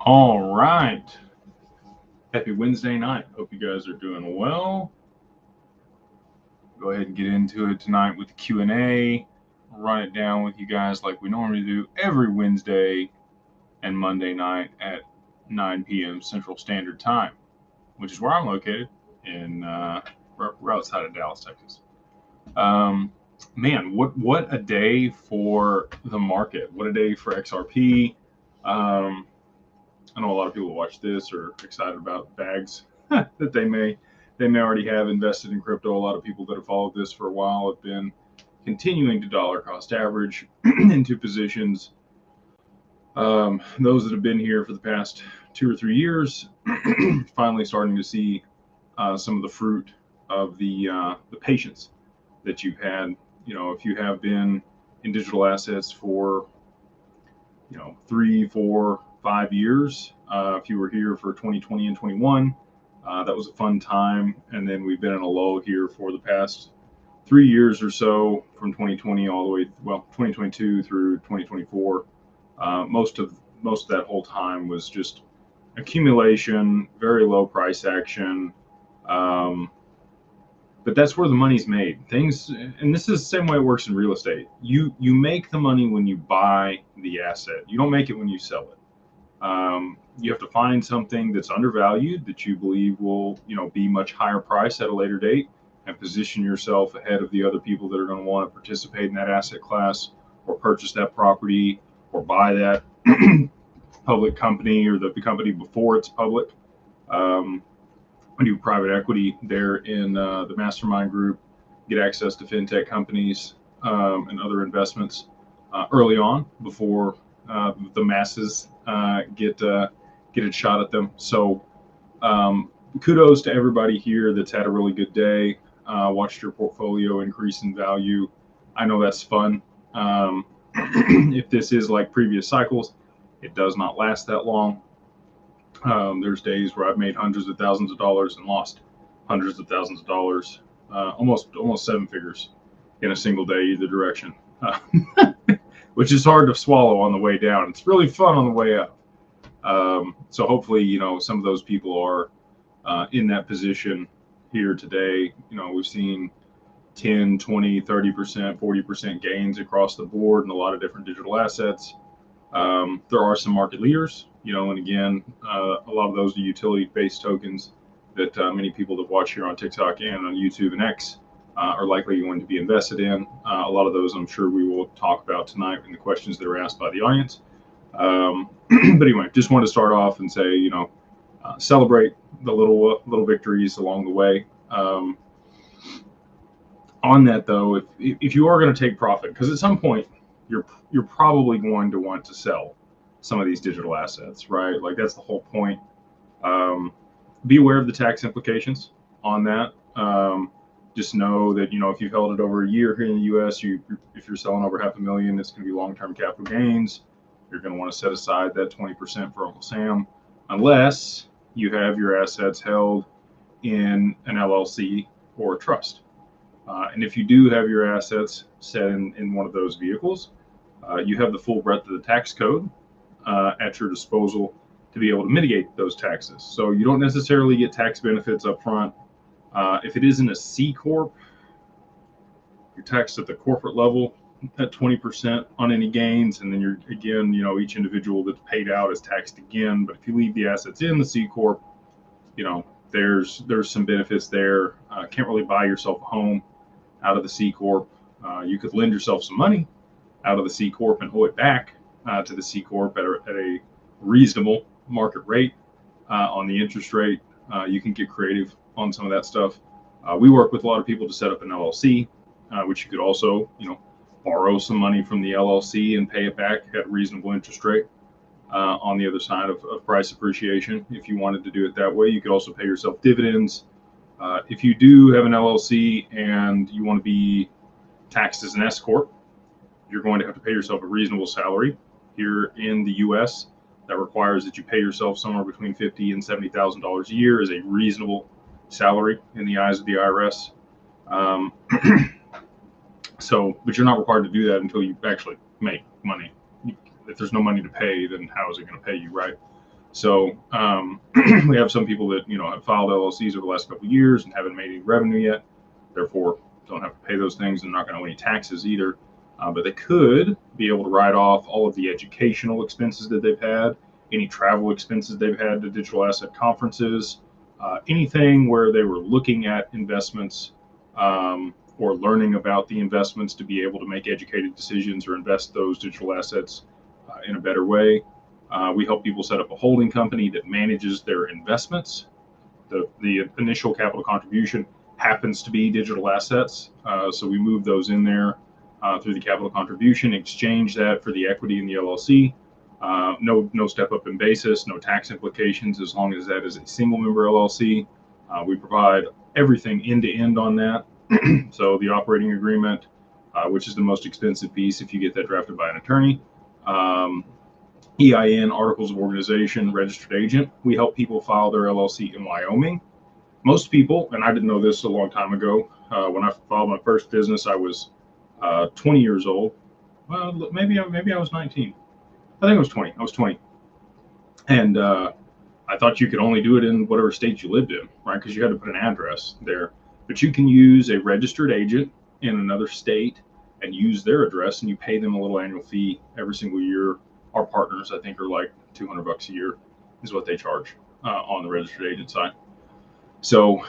All right. Happy Wednesday night. Hope you guys are doing well. Go ahead and get into it tonight with the Q&A. Run it down with you guys like we normally do every Wednesday and Monday night at 9 p.m. Central Standard Time, which is where I'm located in we're outside of Dallas, Texas. Man, what a day for the market. What a day for XRP. I know a lot of people who watch this are excited about bags that they may already have invested in crypto. A lot of people that have followed this for a while have been continuing to dollar cost average into positions. Those that have been here for the past 2 or 3 years, finally starting to see some of the fruit of the patience that you've had. You know, if you have been in digital assets for 3, 4, 5 years. If you were here for 2020 and 21, that was a fun time. And then we've been in a lull here for the past 3 years or so, from 2020 all the way, 2022 through 2024. Most of that whole time was just accumulation, very low price action. But that's where the money's made. Things, and this is the same way it works in real estate. You make the money when you buy the asset. You don't make it when you sell it. You have to find something that's undervalued that you believe will, be much higher price at a later date, and position yourself ahead of the other people that are going to want to participate in that asset class, or purchase that property, or buy that public company, or the company before it's public. I do private equity there in the Mastermind group, get access to fintech companies and other investments early on before the masses get a shot at them. So kudos to everybody here that's had a really good day, watched your portfolio increase in value. I know that's fun. If this is like previous cycles, it does not last that long. There's days where I've made hundreds of thousands of dollars and lost hundreds of thousands of dollars, almost 7 figures in a single day either direction, which is hard to swallow on the way down. It's really fun on the way up. So hopefully, some of those people are in that position here today. We've seen 10, 20, 30%, 40% gains across the board in a lot of different digital assets. There are some market leaders, and again, a lot of those are utility-based tokens that many people that watch here on TikTok and on YouTube and X are likely going to be invested in. A lot of those I'm sure we will talk about tonight in the questions that are asked by the audience. But anyway, just want to start off and say, celebrate the little victories along the way. On that though, if you are going to take profit, because at some point you're probably going to want to sell some of these digital assets, right? Like that's the whole point. Be aware of the tax implications on that. Just know that, if you've held it over a year here in the US, if you're selling over $500,000, it's going to be long-term capital gains. You're going to want to set aside that 20% for Uncle Sam, unless you have your assets held in an LLC or a trust. And if you do have your assets set in one of those vehicles, you have the full breadth of the tax code at your disposal to be able to mitigate those taxes. So you don't necessarily get tax benefits up front. If it isn't a C Corp, you're taxed at the corporate level at 20% on any gains, and then each individual that's paid out is taxed again. But if you leave the assets in the C Corp, there's some benefits there. Can't really buy yourself a home out of the C Corp. You could lend yourself some money out of the C Corp and owe it back to the C Corp at a reasonable market rate on the interest rate. You can get creative on some of that stuff. We work with a lot of people to set up an LLC, which you could also, borrow some money from the LLC and pay it back at a reasonable interest rate on the other side of price appreciation. If you wanted to do it that way, you could also pay yourself dividends. If you do have an LLC and you want to be taxed as an S Corp, you're going to have to pay yourself a reasonable salary here in the US. That requires that you pay yourself somewhere between $50,000 and $70,000 a year as a reasonable salary in the eyes of the IRS. But you're not required to do that until you actually make money. If there's no money to pay, then how is it going to pay you, right? So we have some people that have filed LLCs over the last couple of years and haven't made any revenue yet, therefore don't have to pay those things and not going to owe any taxes either. But they could be able to write off all of the educational expenses that they've had, any travel expenses they've had to digital asset conferences, anything where they were looking at investments or learning about the investments to be able to make educated decisions or invest those digital assets in a better way. We help people set up a holding company that manages their investments. The initial capital contribution happens to be digital assets, so we move those in there through the capital contribution, exchange that for the equity in the LLC. No step up in basis, no tax implications as long as that is a single member LLC. We provide everything end to end on that. So the operating agreement, which is the most expensive piece if you get that drafted by an attorney. EIN, articles of organization, registered agent. We help people file their LLC in Wyoming. Most people, and I didn't know this a long time ago, when I filed my first business, I was 20 years old. Well, maybe I was 19. I think I was 20. I was 20. And I thought you could only do it in whatever state you lived in, right? Because you had to put an address there. But you can use a registered agent in another state and use their address, and you pay them a little annual fee every single year. Our partners, I think, are like $200 a year is what they charge on the registered agent side. So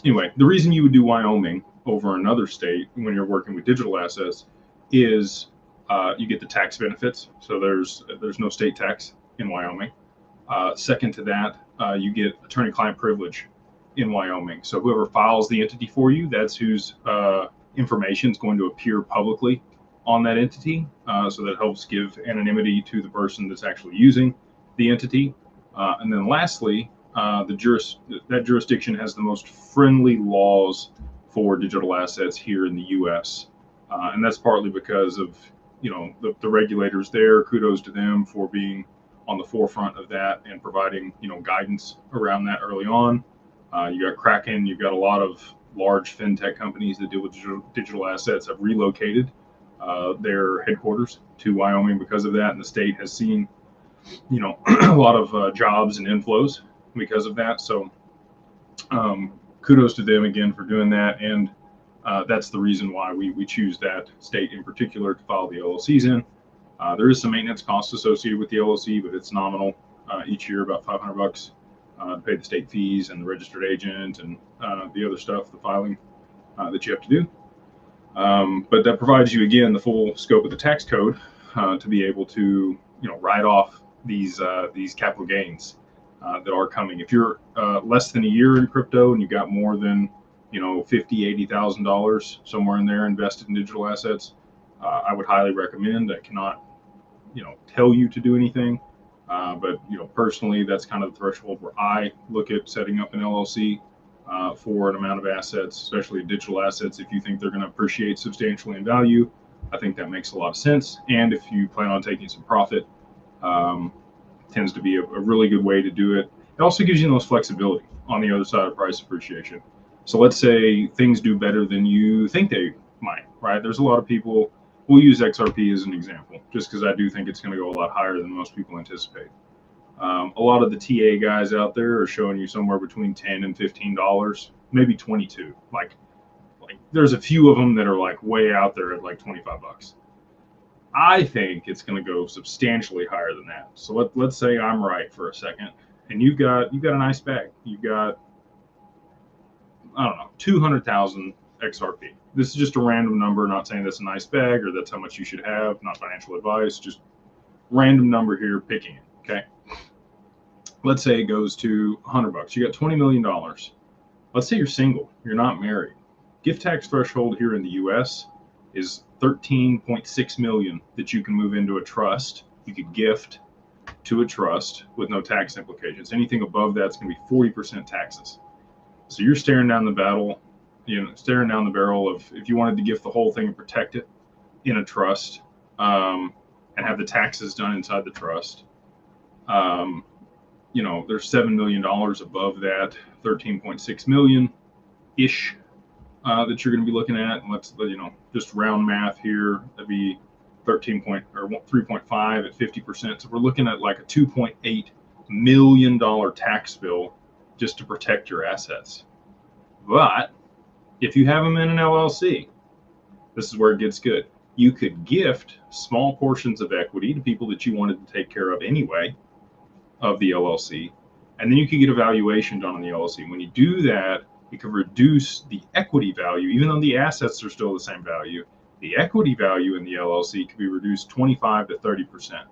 anyway, the reason you would do Wyoming over another state when you're working with digital assets is you get the tax benefits. So there's no state tax in Wyoming. Second to that, you get attorney-client privilege in Wyoming. So whoever files the entity for you, that's whose information is going to appear publicly on that entity. So that helps give anonymity to the person that's actually using the entity. And then lastly, that jurisdiction has the most friendly laws for digital assets here in the U.S. And that's partly because of the regulators there. Kudos to them for being on the forefront of that and providing guidance around that early on. You got Kraken, you've got a lot of large fintech companies that deal with digital assets have relocated their headquarters to Wyoming because of that, and the state has seen a lot of jobs and inflows because of that. So kudos to them again for doing that, and that's the reason why we choose that state in particular to file the LLCs in. There is some maintenance costs associated with the LLC, but it's nominal each year, about $500 to pay the state fees and the registered agent and the other stuff, the filing that you have to do. But that provides you again the full scope of the tax code to be able to write off these capital gains that are coming. If you're less than a year in crypto and you've got more than $50,000-$80,000 somewhere in there invested in digital assets, I would highly recommend. I cannot tell you to do anything, but personally, that's kind of the threshold where I look at setting up an LLC for an amount of assets, especially digital assets. If you think they're going to appreciate substantially in value, I think that makes a lot of sense. And if you plan on taking some profit, tends to be a really good way to do it. It also gives you the most flexibility on the other side of price appreciation. So let's say things do better than you think they might, right? There's a lot of people, we'll use XRP as an example, just because I do think it's going to go a lot higher than most people anticipate. A lot of the TA guys out there are showing you somewhere between $10 and $15, maybe 22. Like there's a few of them that are like way out there at like $25. I think it's going to go substantially higher than that. So let's say I'm right for a second, and you've got a nice bag. You've got, I don't know, 200,000 XRP. This is just a random number, not saying that's a nice bag or that's how much you should have, not financial advice, just random number here, picking it, okay? Let's say it goes to $100. You got $20 million. Let's say you're single, you're not married. Gift tax threshold here in the US is 13.6 million that you can move into a trust. You could gift to a trust with no tax implications. Anything above that's going to be 40% taxes. So you're staring down the barrel of, if you wanted to gift the whole thing and protect it in a trust and have the taxes done inside the trust, there's $7 million above that, 13.6 million ish that you're going to be looking at. And let's, just round math here, that'd be 3.5 at 50%. So we're looking at like a $2.8 million tax bill just to protect your assets. But if you have them in an LLC, this is where it gets good. You could gift small portions of equity to people that you wanted to take care of anyway of the LLC, and then you could get a valuation done on the LLC. When you do that, you can reduce the equity value, even though the assets are still the same value. The equity value in the LLC can be reduced 25 to 30%.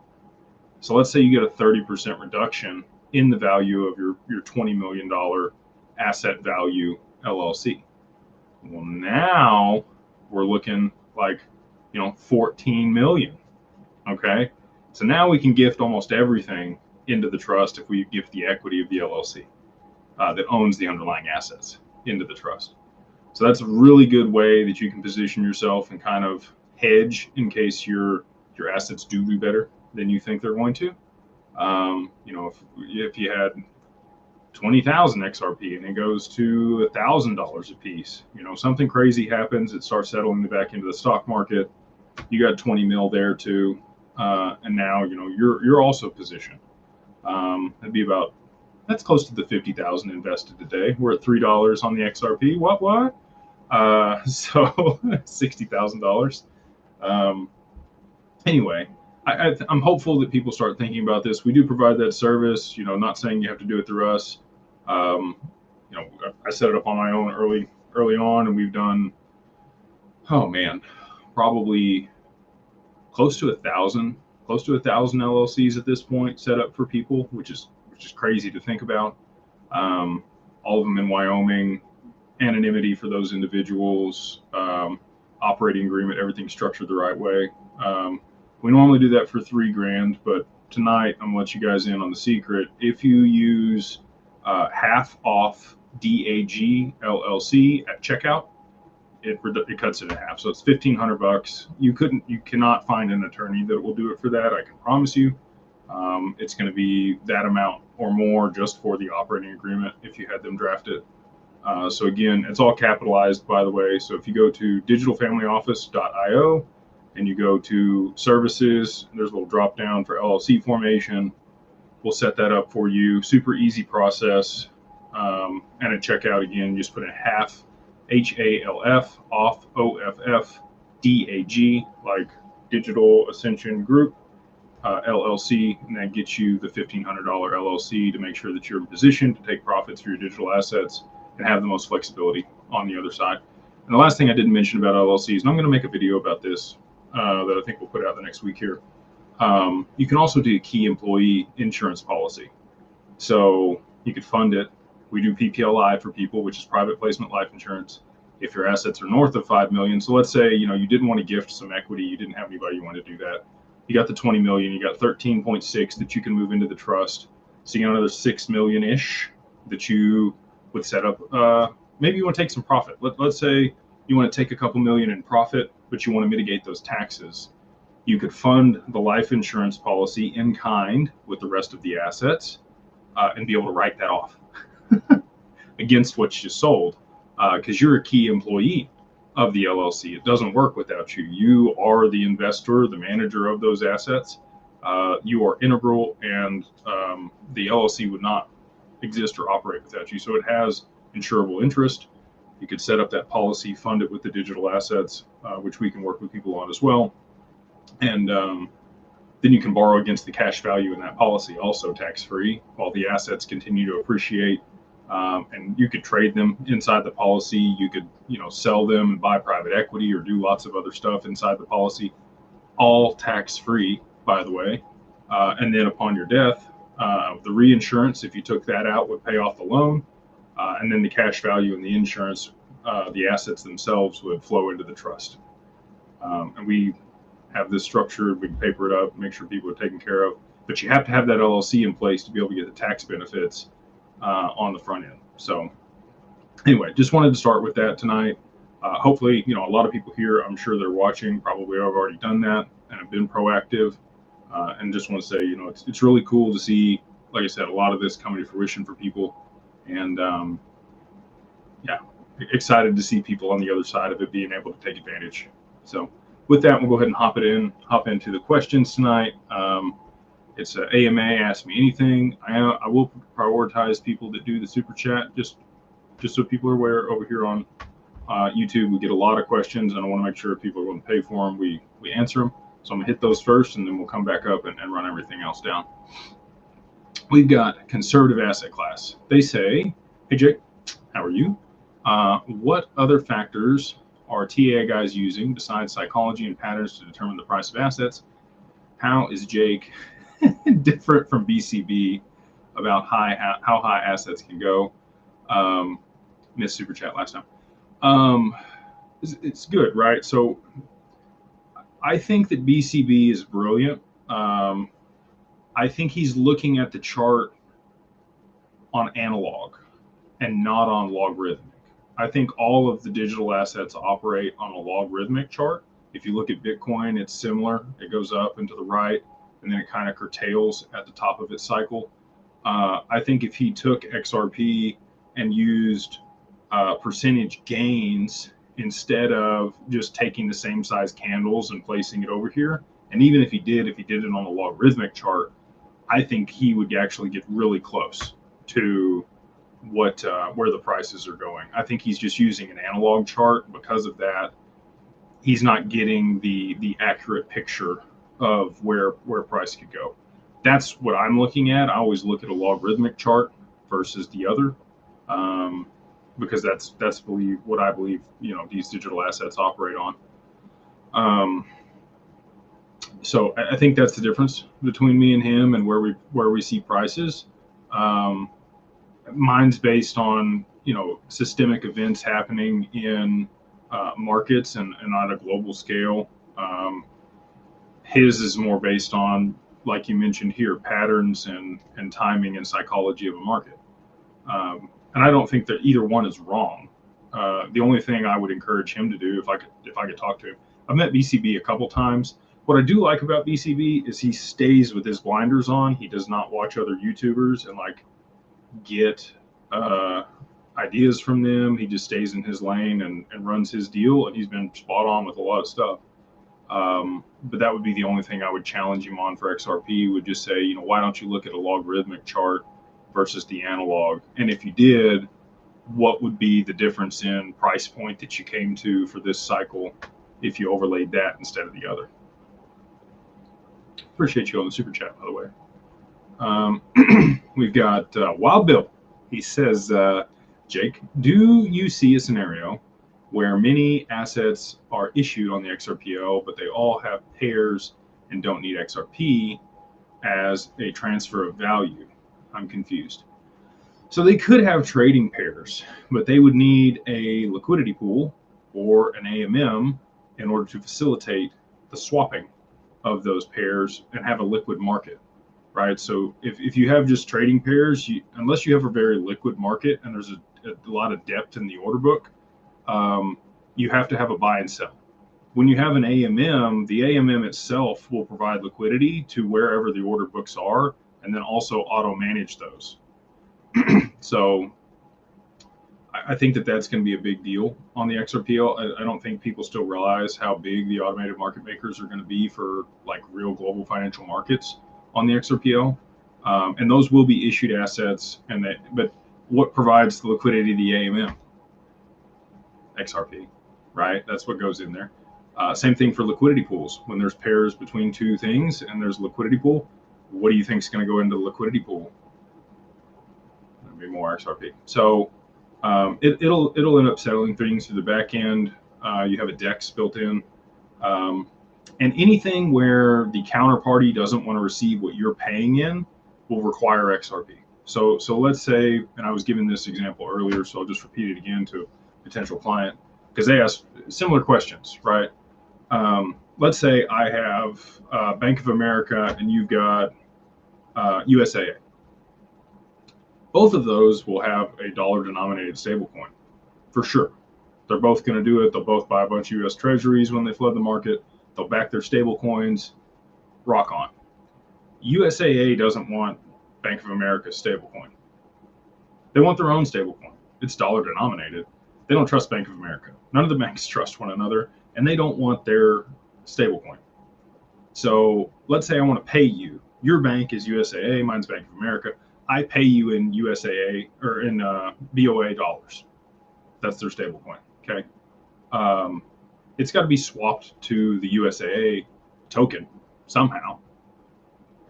So let's say you get a 30% reduction in the value of your $20 million asset value LLC. Well, now we're looking like, 14 million. Okay. So now we can gift almost everything into the trust if we gift the equity of the LLC that owns the underlying assets into the trust. So that's a really good way that you can position yourself and kind of hedge in case your assets do better than you think they're going to. If you had 20,000 XRP and it goes to $1,000 a piece, something crazy happens, it starts settling back into the stock market. You got 20 mil there too, and now you're also positioned. That'd be that's close to the 50,000 invested today. We're at $3 on the XRP. What? So $60,000. Anyway, I'm hopeful that people start thinking about this. We do provide that service. Not saying you have to do it through us. I set it up on my own early on, and we've done, probably close to 1,000 LLCs at this point set up for people, which is crazy to think about. All of them in Wyoming, anonymity for those individuals, operating agreement, everything structured the right way. We normally do that for $3,000, but tonight I'm gonna let you guys in on the secret. If you use half off DAG LLC at checkout, it cuts it in half. So it's $1,500. You cannot find an attorney that will do it for that. I can promise you. It's going to be that amount or more just for the operating agreement if you had them draft it. So again, it's all capitalized, by the way. So if you go to digitalfamilyoffice.io and you go to services, there's a little drop down for LLC formation. We'll set that up for you. Super easy process. And at checkout, again, just put in half HALF off OFF DAG, like Digital Ascension Group LLC, and that gets you the $1,500 LLC to make sure that you're in position to take profits for your digital assets and have the most flexibility on the other side. And the last thing I didn't mention about LLCs, and I'm going to make a video about this that I think we'll put out the next week here. You can also do a key employee insurance policy. So you could fund it. We do PPLI for people, which is private placement life insurance. If your assets are north of 5 million, so let's say you didn't want to gift some equity, you didn't have anybody you wanted to do that. You got the 20 million, you got 13.6 that you can move into the trust. So you got another 6 million-ish that you would set up. Maybe you want to take some profit. Let's say you want to take a couple million in profit, but you want to mitigate those taxes. You could fund the life insurance policy in kind with the rest of the assets and be able to write that off against what you sold, because you're a key employee of the LLC. It doesn't work without you. You are the investor, the manager of those assets. You are integral, and the LLC would not exist or operate without you. So it has insurable interest. You could set up that policy, fund it with the digital assets, which we can work with people on as well. And then you can borrow against the cash value in that policy, also tax-free, while the assets continue to appreciate. And you could trade them inside the policy. You could, sell them and buy private equity or do lots of other stuff inside the policy, all tax-free, by the way. And then upon your death, the reinsurance, if you took that out, would pay off the loan. And then the cash value and the insurance, the assets themselves would flow into the trust. And we have this structured. We can paper it up, make sure people are taken care of. But you have to have that LLC in place to be able to get the tax benefits on the front end. So anyway, just wanted to start with that tonight. Hopefully, a lot of people here, I'm sure they're watching, probably have already done that and have been proactive. And just want to say, it's really cool to see, like I said, a lot of this coming to fruition for people. And excited to see people on the other side of it being able to take advantage. So with that, we'll go ahead and hop into the questions tonight. It's a AMA, Ask Me Anything. I will prioritize people that do the super chat, just so people are aware. Over here on YouTube, we get a lot of questions, and I want to make sure if people are going to pay for them, we answer them. So I'm going to hit those first, and then we'll come back up and run everything else down. We've got conservative asset class. They say, hey, Jake, how are you? What other factors are TA guys using besides psychology and patterns to determine the price of assets? How is Jake different from BCB about how high assets can go? Missed super chat last time. It's good, right? So I think that BCB is brilliant. I think he's looking at the chart on analog and not on logarithmic. I think all of the digital assets operate on a logarithmic chart. If you look at Bitcoin, it's similar. It goes up and to the right, and then it kind of curtails at the top of its cycle. I think if he took XRP and used percentage gains instead of just taking the same size candles and placing it over here, and even if he did it on a logarithmic chart, I think he would actually get really close to where the prices are going. I think he's just using an analog chart. Because of that, he's not getting the accurate picture of where price could go. That's what I'm looking at. I always look at a logarithmic chart versus the other, because that's what I believe these digital assets operate on. So I think that's the difference between me and him and where we see prices. Mine's based on systemic events happening in markets and on a global scale. His is more based on, like you mentioned here, patterns and timing and psychology of a market. And I don't think that either one is wrong. The only thing I would encourage him to do, if I could talk to him, I've met BCB a couple times. What I do like about BCB is he stays with his blinders on. He does not watch other YouTubers and get ideas from them. He just stays in his lane and runs his deal, and he's been spot on with a lot of stuff. But that would be the only thing I would challenge him on for XRP, would just say, why don't you look at a logarithmic chart versus the analog? And if you did, what would be the difference in price point that you came to for this cycle if you overlaid that instead of the other? Appreciate you on the super chat, by the way. We've got Wild Bill. He says, Jake, do you see a scenario where many assets are issued on the XRPL, but they all have pairs and don't need XRP as a transfer of value? I'm confused. So they could have trading pairs, but they would need a liquidity pool or an AMM in order to facilitate the swapping of those pairs and have a liquid market, right? So if you have just trading pairs, unless you have a very liquid market and there's a lot of depth in the order book, you have to have a buy and sell. When you have an AMM, the AMM itself will provide liquidity to wherever the order books are, and then also auto manage those. So I think that's going to be a big deal on the XRPL. I don't think people still realize how big the automated market makers are going to be for real global financial markets on the XRPL. And those will be issued assets, but what provides the liquidity to the AMM? XRP, right? That's what goes in there. Same thing for liquidity pools. When there's pairs between two things and there's a liquidity pool, what do you think is going to go into the liquidity pool? There'll be more XRP. So it'll end up settling things to the back end. You have a DEX built in. And anything where the counterparty doesn't want to receive what you're paying in will require XRP. So let's say, and I was giving this example earlier, so I'll just repeat it again to a potential client, because they asked similar questions, right? Let's say I have Bank of America and you've got USAA. Both of those will have a dollar-denominated stablecoin, for sure. They're both going to do it. They'll both buy a bunch of U.S. Treasuries when they flood the market. They'll back their stablecoins. Rock on. USAA doesn't want Bank of America's stablecoin. They want their own stablecoin. It's dollar-denominated. They don't trust Bank of America. None of the banks trust one another, and they don't want their stablecoin. So let's say I want to pay you. Your bank is USAA, mine's Bank of America. I pay you in USAA or in BOA dollars. That's their stablecoin. Okay. It's got to be swapped to the USAA token somehow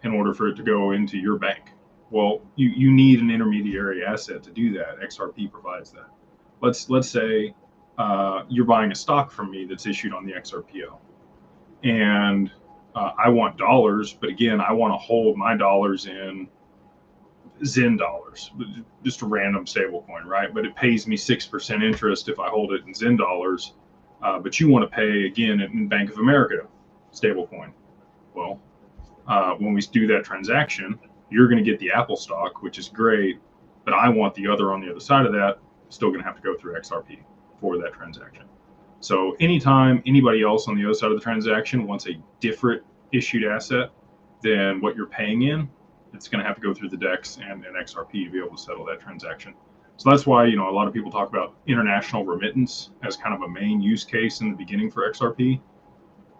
in order for it to go into your bank. Well, you need an intermediary asset to do that. XRP provides that. Let's say you're buying a stock from me that's issued on the XRPO, and I want dollars, but again, I want to hold my dollars in Zen dollars, just a random stablecoin, right? But it pays me 6% interest if I hold it in Zen dollars. But you want to pay again in Bank of America stablecoin. Well, when we do that transaction, you're going to get the Apple stock, which is great, but I want the other on the other side of that. Still going to have to go through XRP for that transaction. So anytime anybody else on the other side of the transaction wants a different issued asset than what you're paying in, it's going to have to go through the DEX and XRP to be able to settle that transaction. So that's why, a lot of people talk about international remittance as kind of a main use case in the beginning for XRP.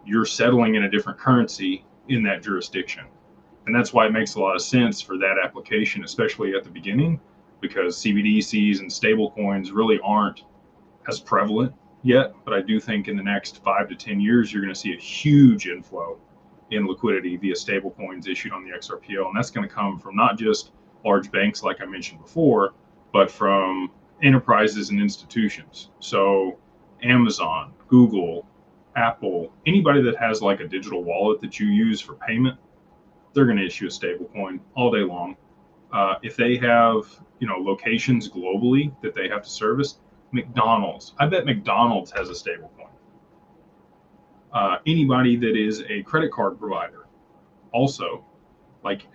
You're settling in a different currency in that jurisdiction. And that's why it makes a lot of sense for that application, especially at the beginning, because CBDCs and stable coins really aren't as prevalent yet. But I do think in the next 5 to 10 years, you're going to see a huge inflow in liquidity via stable coins issued on the XRPO. And that's going to come from not just large banks, like I mentioned before, but from enterprises and institutions. So Amazon, Google, Apple, anybody that has like a digital wallet that you use for payment, they're going to issue a stable coin all day long. If they have, locations globally that they have to service, McDonald's, I bet McDonald's has a stable coin. Anybody that is a credit card provider also,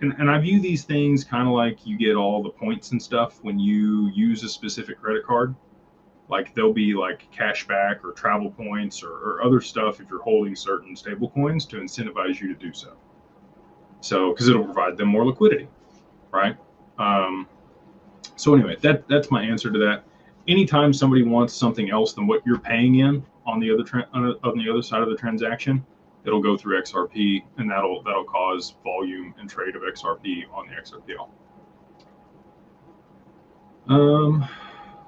and I view these things kind of like you get all the points and stuff when you use a specific credit card. Like there'll be like cash back or travel points or other stuff if you're holding certain stable coins to incentivize you to do so. So, because it'll provide them more liquidity, right? So anyway, that's my answer to that. Anytime somebody wants something else than what you're paying in on the other on the other side of the transaction, it'll go through XRP, and that'll cause volume and trade of XRP on the XRPL.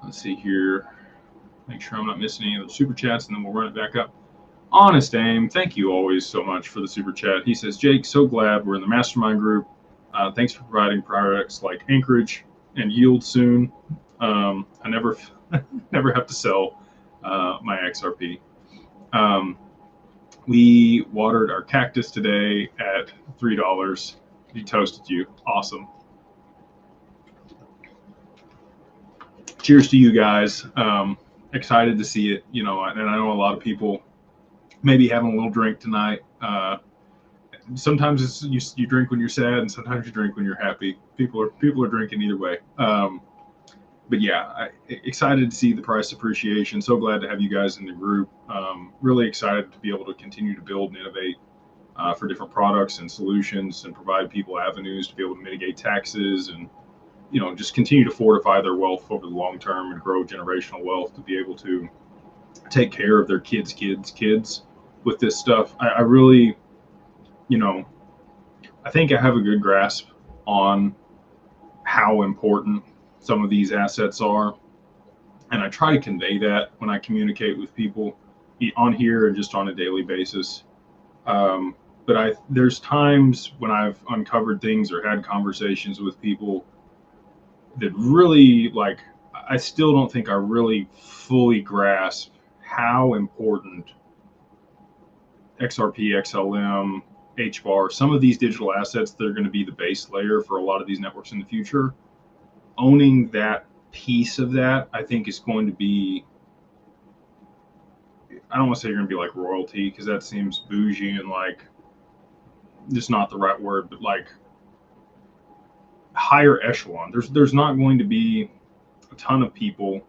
Let's see here. Make sure I'm not missing any of the super chats, and then we'll run it back up. Honest Aim, thank you always so much for the super chat. He says, Jake, so glad we're in the Mastermind group. Thanks for providing products like Anchorage and Yield soon. I never have to sell my XRP. We watered our cactus today at $3. He toasted you. Awesome. Cheers to you guys. Excited to see it, and I know a lot of people maybe having a little drink tonight. Sometimes it's you drink when you're sad, and sometimes you drink when you're happy. People are drinking either way. But yeah, excited to see the price appreciation. So glad to have you guys in the group. Really excited to be able to continue to build and innovate for different products and solutions, and provide people avenues to be able to mitigate taxes and just continue to fortify their wealth over the long term and grow generational wealth to be able to take care of their kids' with this stuff. I really, I think I have a good grasp on how important some of these assets are. And I try to convey that when I communicate with people on here and just on a daily basis. But there's times when I've uncovered things or had conversations with people that really, I still don't think I really fully grasp how important XRP, XLM, HBAR, some of these digital assets that are going to be the base layer for a lot of these networks in the future, owning that piece of that, I think is going to be, I don't want to say you're going to be like royalty, because that seems bougie and just not the right word, but higher echelon. There's not going to be a ton of people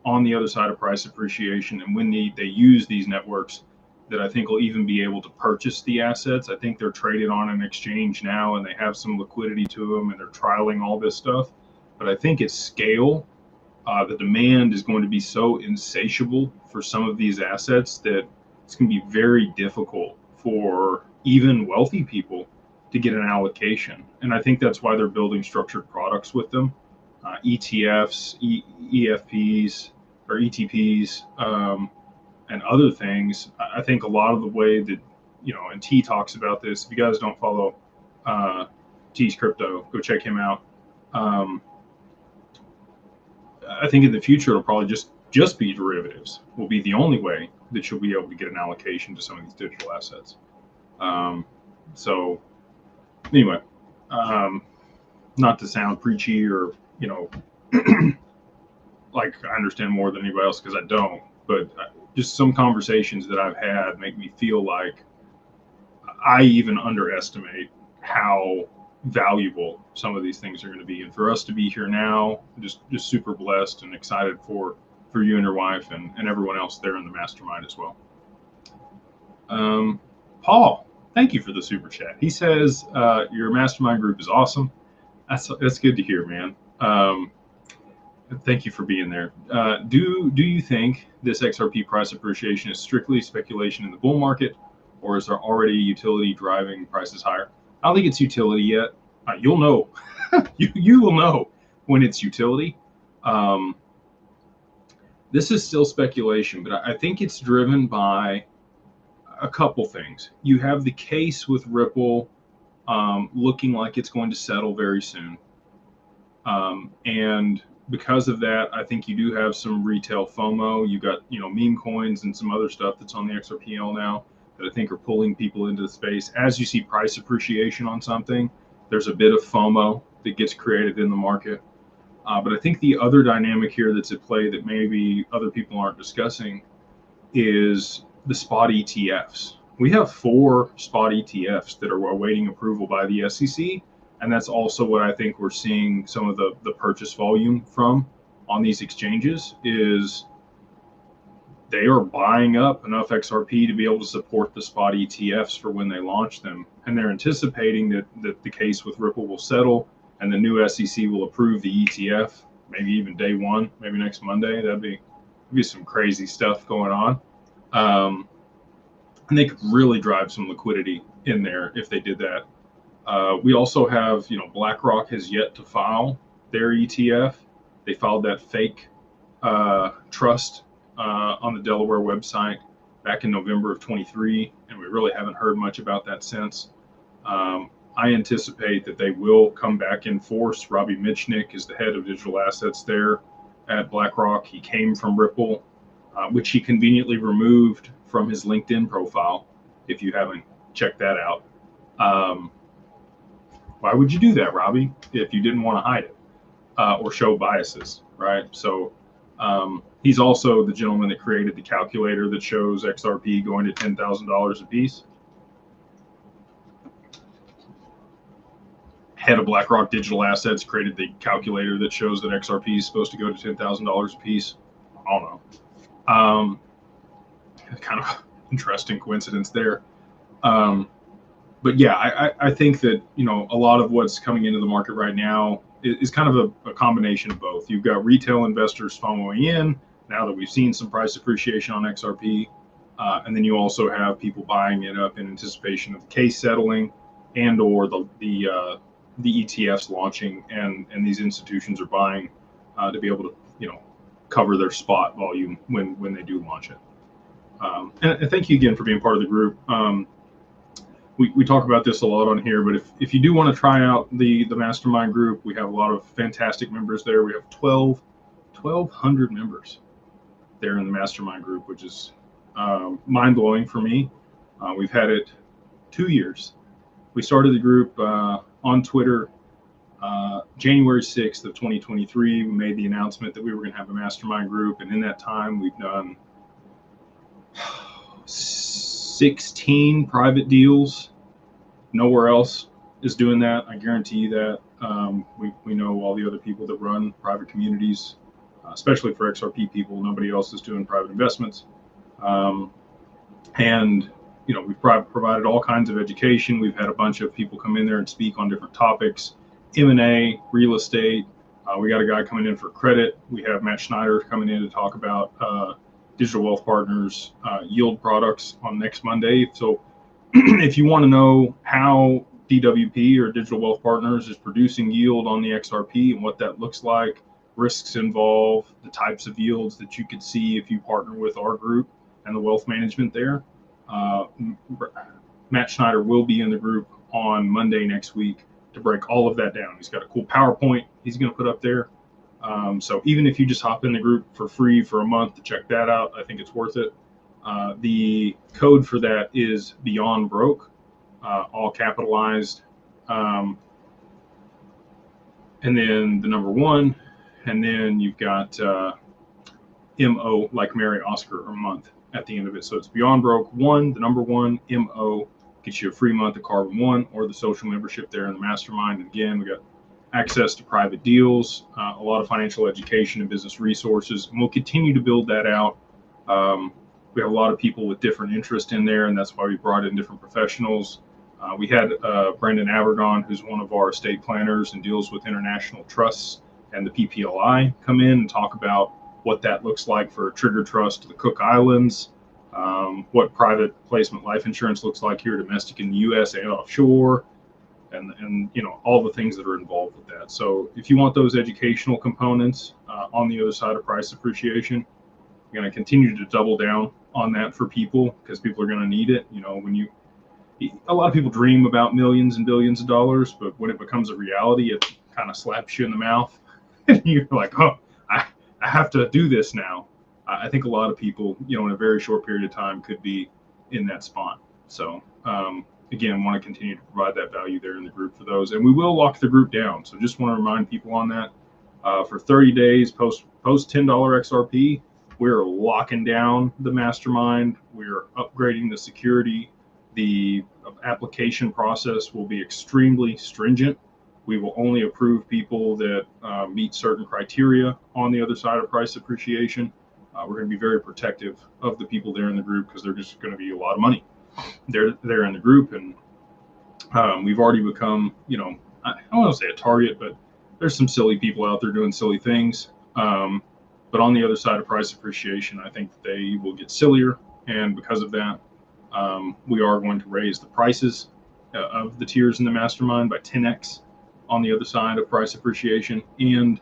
on the other side of price appreciation, and when they use these networks, that I think will even be able to purchase the assets. I think they're traded on an exchange now, and they have some liquidity to them, and they're trialing all this stuff. But I think at scale, the demand is going to be so insatiable for some of these assets that it's going to be very difficult for even wealthy people to get an allocation. And I think that's why they're building structured products with them, ETFs, EFPs, or ETPs, and other things. I think a lot of the way that, and T talks about this. If you guys don't follow T's Crypto, go check him out. I think in the future it'll probably just be derivatives will be the only way that you'll be able to get an allocation to some of these digital assets. So anyway, not to sound preachy or, like I understand more than anybody else, because I don't, but just some conversations that I've had make me feel like I even underestimate how valuable some of these things are going to be. And for us to be here now, just super blessed and excited for you and your wife and everyone else there in the mastermind as well. Paul, thank you for the super chat. He says your mastermind group is awesome. That's good to hear, man. Thank you for being there. Do you think this XRP price appreciation is strictly speculation in the bull market, or is there already utility driving prices higher? I don't think it's utility yet. You'll know. you will know when it's utility. This is still speculation, but I think it's driven by a couple things. You have the case with Ripple looking like it's going to settle very soon. And because of that, I think you do have some retail FOMO. You got, meme coins and some other stuff that's on the XRPL now that I think are pulling people into the space. As you see price appreciation on something, there's a bit of FOMO that gets created in the market. But I think the other dynamic here that's at play that maybe other people aren't discussing is the spot ETFs. We have 4 spot ETFs that are awaiting approval by the SEC. And that's also what I think we're seeing some of the purchase volume from on these exchanges is they are buying up enough XRP to be able to support the spot ETFs for when they launch them. And they're anticipating that the case with Ripple will settle and the new SEC will approve the ETF, maybe even day one, maybe next Monday. That'd be some crazy stuff going on. And they could really drive some liquidity in there if they did that. We also have, BlackRock has yet to file their ETF. They filed that fake trust on the Delaware website back in November of 23, and we really haven't heard much about that since. I anticipate that they will come back in force. Robbie Mitchnick is the head of digital assets there at BlackRock. He came from Ripple, which he conveniently removed from his LinkedIn profile, if you haven't checked that out. Why would you do that, Robbie, if you didn't want to hide it or show biases, right? So he's also the gentleman that created the calculator that shows XRP going to $10,000 a piece. Head of BlackRock Digital Assets created the calculator that shows that XRP is supposed to go to $10,000 a piece. I don't know. Kind of interesting coincidence there. But yeah, I think that, a lot of what's coming into the market right now is kind of a combination of both. You've got retail investors FOMOing in now that we've seen some price appreciation on XRP. And then you also have people buying it up in anticipation of the case settling and or the ETFs launching, and these institutions are buying to be able to, cover their spot volume when they do launch it. And thank you again for being part of the group. We talk about this a lot on here, but if you do want to try out the mastermind group, we have a lot of fantastic members there. We have 1,200 members there in the mastermind group, which is mind-blowing for me. We've had it 2 years. We started the group on Twitter January 6th of 2023. We made the announcement that we were going to have a mastermind group, and in that time, we've done 16 private deals. Nowhere else is doing that. I guarantee you that. We know all the other people that run private communities, especially for XRP people. Nobody else is doing private investments. And we've provided all kinds of education. We've had a bunch of people come in there and speak on different topics, M&A, real estate. We got a guy coming in for credit. We have Matt Schneider coming in to talk about digital wealth partners, yield products on next Monday. So If you want to know how DWP or Digital Wealth Partners is producing yield on the XRP and what that looks like, risks involved, the types of yields that you could see if you partner with our group and the wealth management there, Matt Schneider will be in the group on Monday next week to break all of that down. He's got a cool PowerPoint he's going to put up there. So even if you just hop in the group for free for a month to check that out, I think it's worth it. The code for that is Beyond Broke, all capitalized, and then the number 1, and then you've got MO, like Mary Oscar, a month at the end of it. So it's Beyond Broke 1, the number 1, MO, gets you a free month of Carbon 1 or the social membership there in the Mastermind. And again, we got access to private deals, a lot of financial education and business resources, and we'll continue to build that out. We have a lot of people with different interests in there, and that's why we brought in different professionals. We had Brendan Abergon, who's one of our estate planners and deals with international trusts and the PPLI, come in and talk about what that looks like for a trigger trust to the Cook Islands, what private placement life insurance looks like here domestic in the U.S. and offshore, and you know, all the things that are involved with that. So if you want those educational components on the other side of price appreciation, we're going to continue to double down on that for people, because people are going to need it. You know, when a lot of people dream about millions and billions of dollars, but when it becomes a reality, it kind of slaps you in the mouth and you're like, oh, I have to do this now. I think a lot of people, you know, in a very short period of time could be in that spot. So again, want to continue to provide that value there in the group for those, and we will lock the group down. So just want to remind people on that, for 30 days post $10 XRP, we're locking down the Mastermind. We're upgrading the security. The application process will be extremely stringent. We will only approve people that meet certain criteria on the other side of price appreciation. We're going to be very protective of the people there in the group, because they're just going to be a lot of money. They're in the group, and we've already become, you know, I don't want to say a target, but there's some silly people out there doing silly things. But on the other side of price appreciation, I think they will get sillier, and because of that, we are going to raise the prices of the tiers in the Mastermind by 10x on the other side of price appreciation, and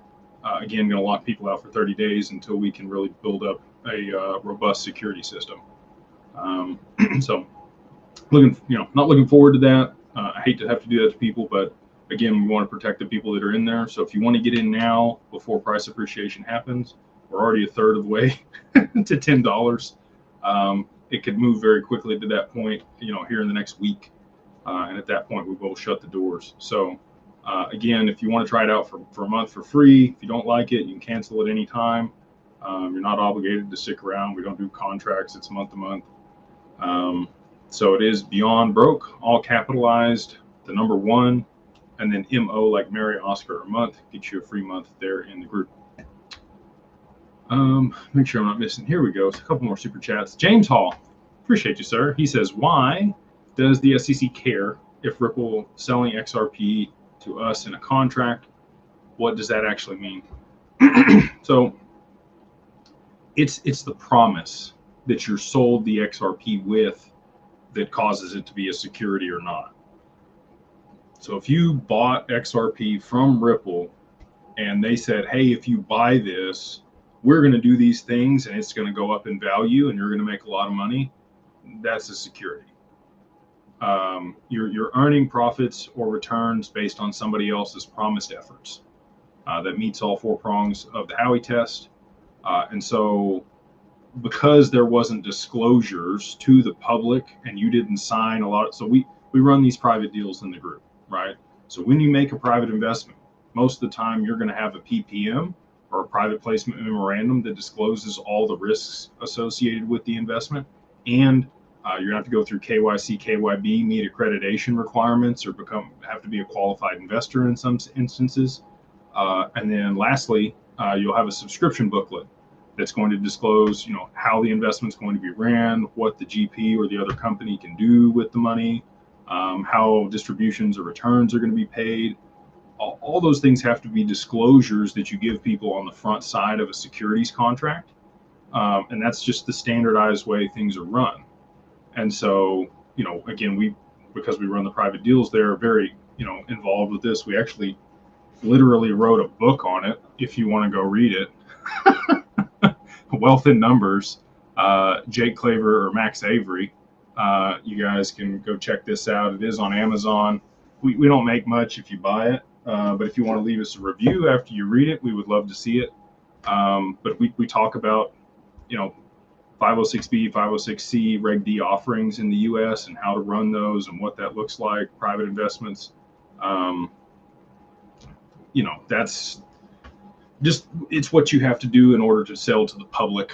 again, going to lock people out for 30 days until we can really build up a robust security system. So, not looking forward to that. I hate to have to do that to people, but again, we want to protect the people that are in there. So if you want to get in now before price appreciation happens, we're already a third of the way to $10. It could move very quickly to that point, you know, here in the next week. And at that point, we will shut the doors. So again, if you want to try it out for a month for free, if you don't like it, you can cancel at any time. You're not obligated to stick around. We don't do contracts. It's month to month. So it is Beyond Broke, all capitalized, the number 1, and then MO, like Mary Oscar, a month, get you a free month there in the group. Make sure I'm not missing. Here we go. It's a couple more super chats. James Hall, appreciate you, sir. He says, why does the SEC care if Ripple selling XRP to us in a contract? What does that actually mean? So it's the promise that you're sold the XRP with that causes it to be a security or not. So if you bought XRP from Ripple and they said, hey, if you buy this, we're going to do these things and it's going to go up in value and you're going to make a lot of money, that's a security. You're earning profits or returns based on somebody else's promised efforts. That meets all 4 prongs of the Howey test. And so because there wasn't disclosures to the public and you didn't sign a lot, so we run these private deals in the group, right? So when you make a private investment, most of the time you're going to have a PPM or a private placement memorandum that discloses all the risks associated with the investment, and you're going to have to go through KYC, KYB, meet accreditation requirements, or have to be a qualified investor in some instances. And then lastly, you'll have a subscription booklet that's going to disclose, how the investment's going to be ran, what the GP or the other company can do with the money, how distributions or returns are going to be paid. All those things have to be disclosures that you give people on the front side of a securities contract. And that's just the standardized way things are run. And so again, because we run the private deals there, are very, involved with this. We actually literally wrote a book on it. If you want to go read it, Wealth in Numbers, Jake Claver or Max Avery. You guys can go check this out. It is on Amazon. We don't make much if you buy it, but if you want to leave us a review after you read it, we would love to see it. But we talk about, 506B, 506C, Reg D offerings in the U.S. and how to run those and what that looks like, private investments. That's just, it's what you have to do in order to sell to the public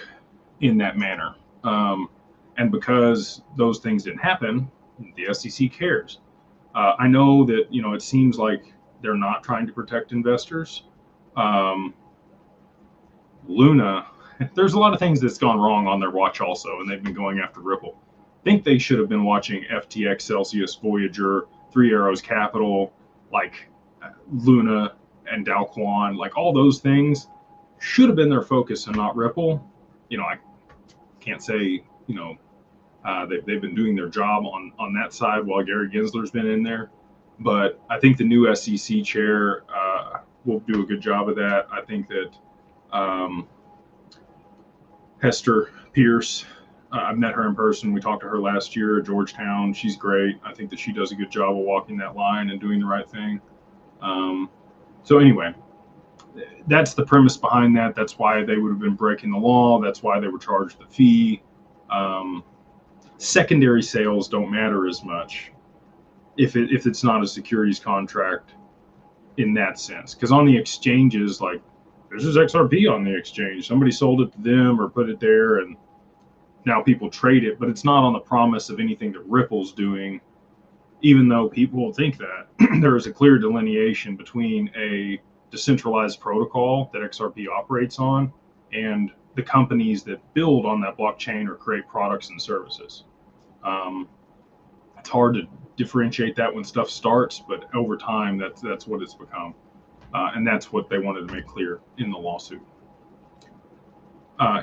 in that manner. And because those things didn't happen, the SEC cares. I know that, it seems like they're not trying to protect investors. Luna, there's a lot of things that's gone wrong on their watch also, and they've been going after Ripple. I think they should have been watching FTX, Celsius, Voyager, Three Arrows Capital, like Luna and Dalquan, like all those things should have been their focus and not Ripple. I can't say, they've been doing their job on that side while Gary Gensler's been in there. But I think the new SEC chair will do a good job of that. I think that Hester Pierce, I've met her in person. We talked to her last year at Georgetown. She's great. I think that she does a good job of walking that line and doing the right thing. So anyway, that's the premise behind that. That's why they would have been breaking the law. That's why they were charged the fee. Secondary sales don't matter as much if it's not a securities contract in that sense. Because on the exchanges, like, this is XRP on the exchange. Somebody sold it to them or put it there, and now people trade it, but it's not on the promise of anything that Ripple's doing, even though people think that. There is a clear delineation between a decentralized protocol that XRP operates on and the companies that build on that blockchain or create products and services. It's hard to differentiate that when stuff starts, but over time, that's what it's become. And that's what they wanted to make clear in the lawsuit.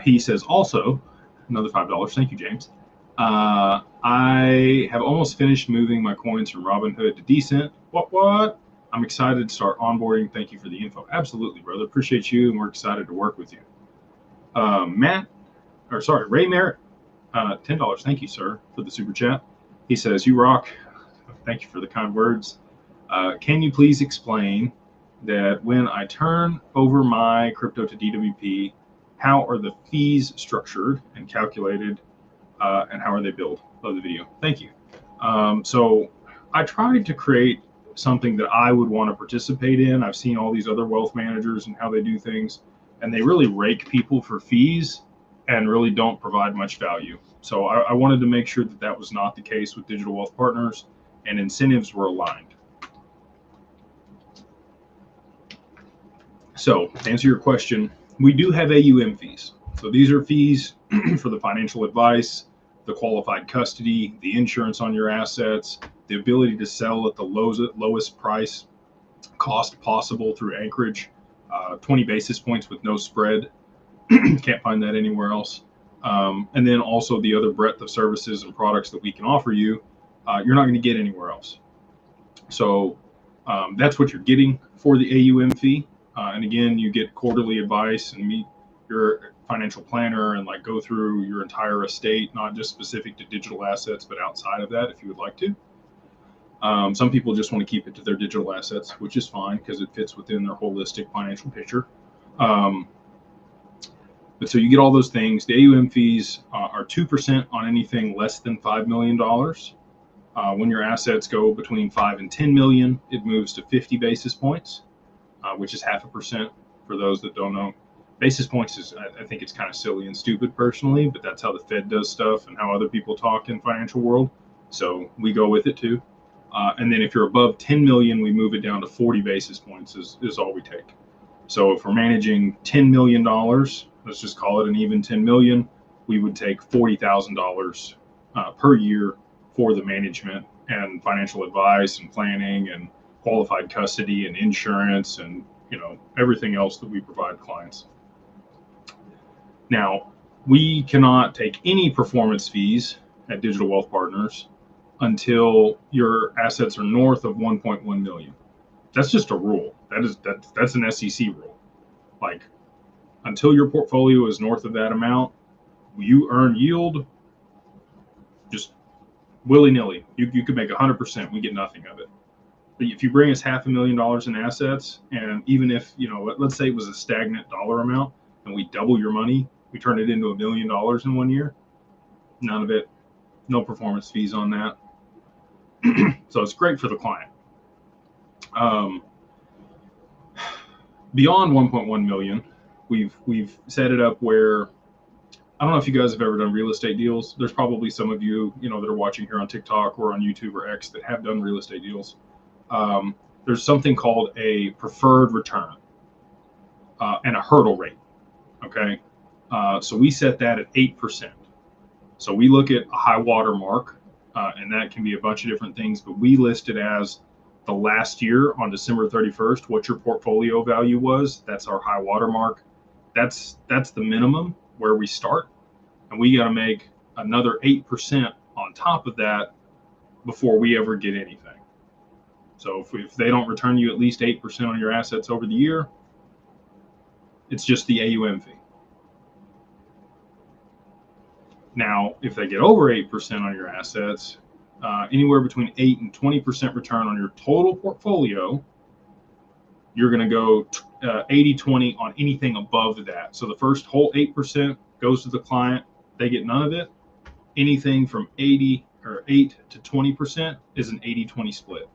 He says also, another $5. Thank you, James. I have almost finished moving my coins from Robinhood to Decent. What? I'm excited to start onboarding. Thank you for the info. Absolutely, brother. Appreciate you, and we're excited to work with you. Ray Merritt, $10. Thank you, sir, for the super chat. He says, "You rock." Thank you for the kind words. Can you please explain that when I turn over my crypto to DWP, how are the fees structured and calculated, and how are they billed? Love the video. Thank you. So I tried to create something that I would want to participate in. I've seen all these other wealth managers and how they do things, and they really rake people for fees and really don't provide much value. So I wanted to make sure that that was not the case with Digital Wealth Partners, and incentives were aligned. So to answer your question, we do have AUM fees. So these are fees for the financial advice, the qualified custody, the insurance on your assets, the ability to sell at the lowest price cost possible through Anchorage, 20 basis points with no spread. Can't find that anywhere else. And then also the other breadth of services and products that we can offer you, you're not going to get anywhere else. So that's what you're getting for the AUM fee. And again, you get quarterly advice and meet your financial planner and like go through your entire estate, not just specific to digital assets, but outside of that, if you would like to. Some people just want to keep it to their digital assets, which is fine because it fits within their holistic financial picture. But so you get all those things. The AUM fees are 2% on anything less than $5 million. When your assets go between 5 and 10 million, it moves to 50 basis points, which is 0.5% for those that don't know. Basis points is, I think it's kind of silly and stupid personally, but that's how the Fed does stuff and how other people talk in financial world. So we go with it too. And then if you're above 10 million, we move it down to 40 basis points is all we take. So if we're managing $10 million, let's just call it an even 10 million, we would take $40,000 per year for the management and financial advice and planning and qualified custody and insurance and everything else that we provide clients. Now, we cannot take any performance fees at Digital Wealth Partners. until your assets are north of 1.1 million. That's just a rule. That's an SEC rule. Like, until your portfolio is north of that amount, you earn yield just willy-nilly. You could make 100%. We get nothing of it. But if you bring us $500,000 in assets, and even if, let's say it was a stagnant dollar amount, and we double your money, we turn it into $1 million in 1 year, none of it, no performance fees on that. So it's great for the client. Beyond 1.1 million, we've set it up where, I don't know if you guys have ever done real estate deals. There's probably some of you, that are watching here on TikTok or on YouTube or X that have done real estate deals. There's something called a preferred return and a hurdle rate. Okay. So we set that at 8%. So we look at a high water mark, and that can be a bunch of different things, but we list it as the last year on December 31st, what your portfolio value was. That's our high water mark. That's the minimum where we start, and we got to make another 8% on top of that before we ever get anything. So if they don't return you at least 8% on your assets over the year, it's just the AUM fee. Now, if they get over 8% on your assets, anywhere between 8 and 20% return on your total portfolio, you're going to go 80-20 on anything above that. So the first whole 8% goes to the client. They get none of it. Anything from 8 to 20% is an 80-20 split.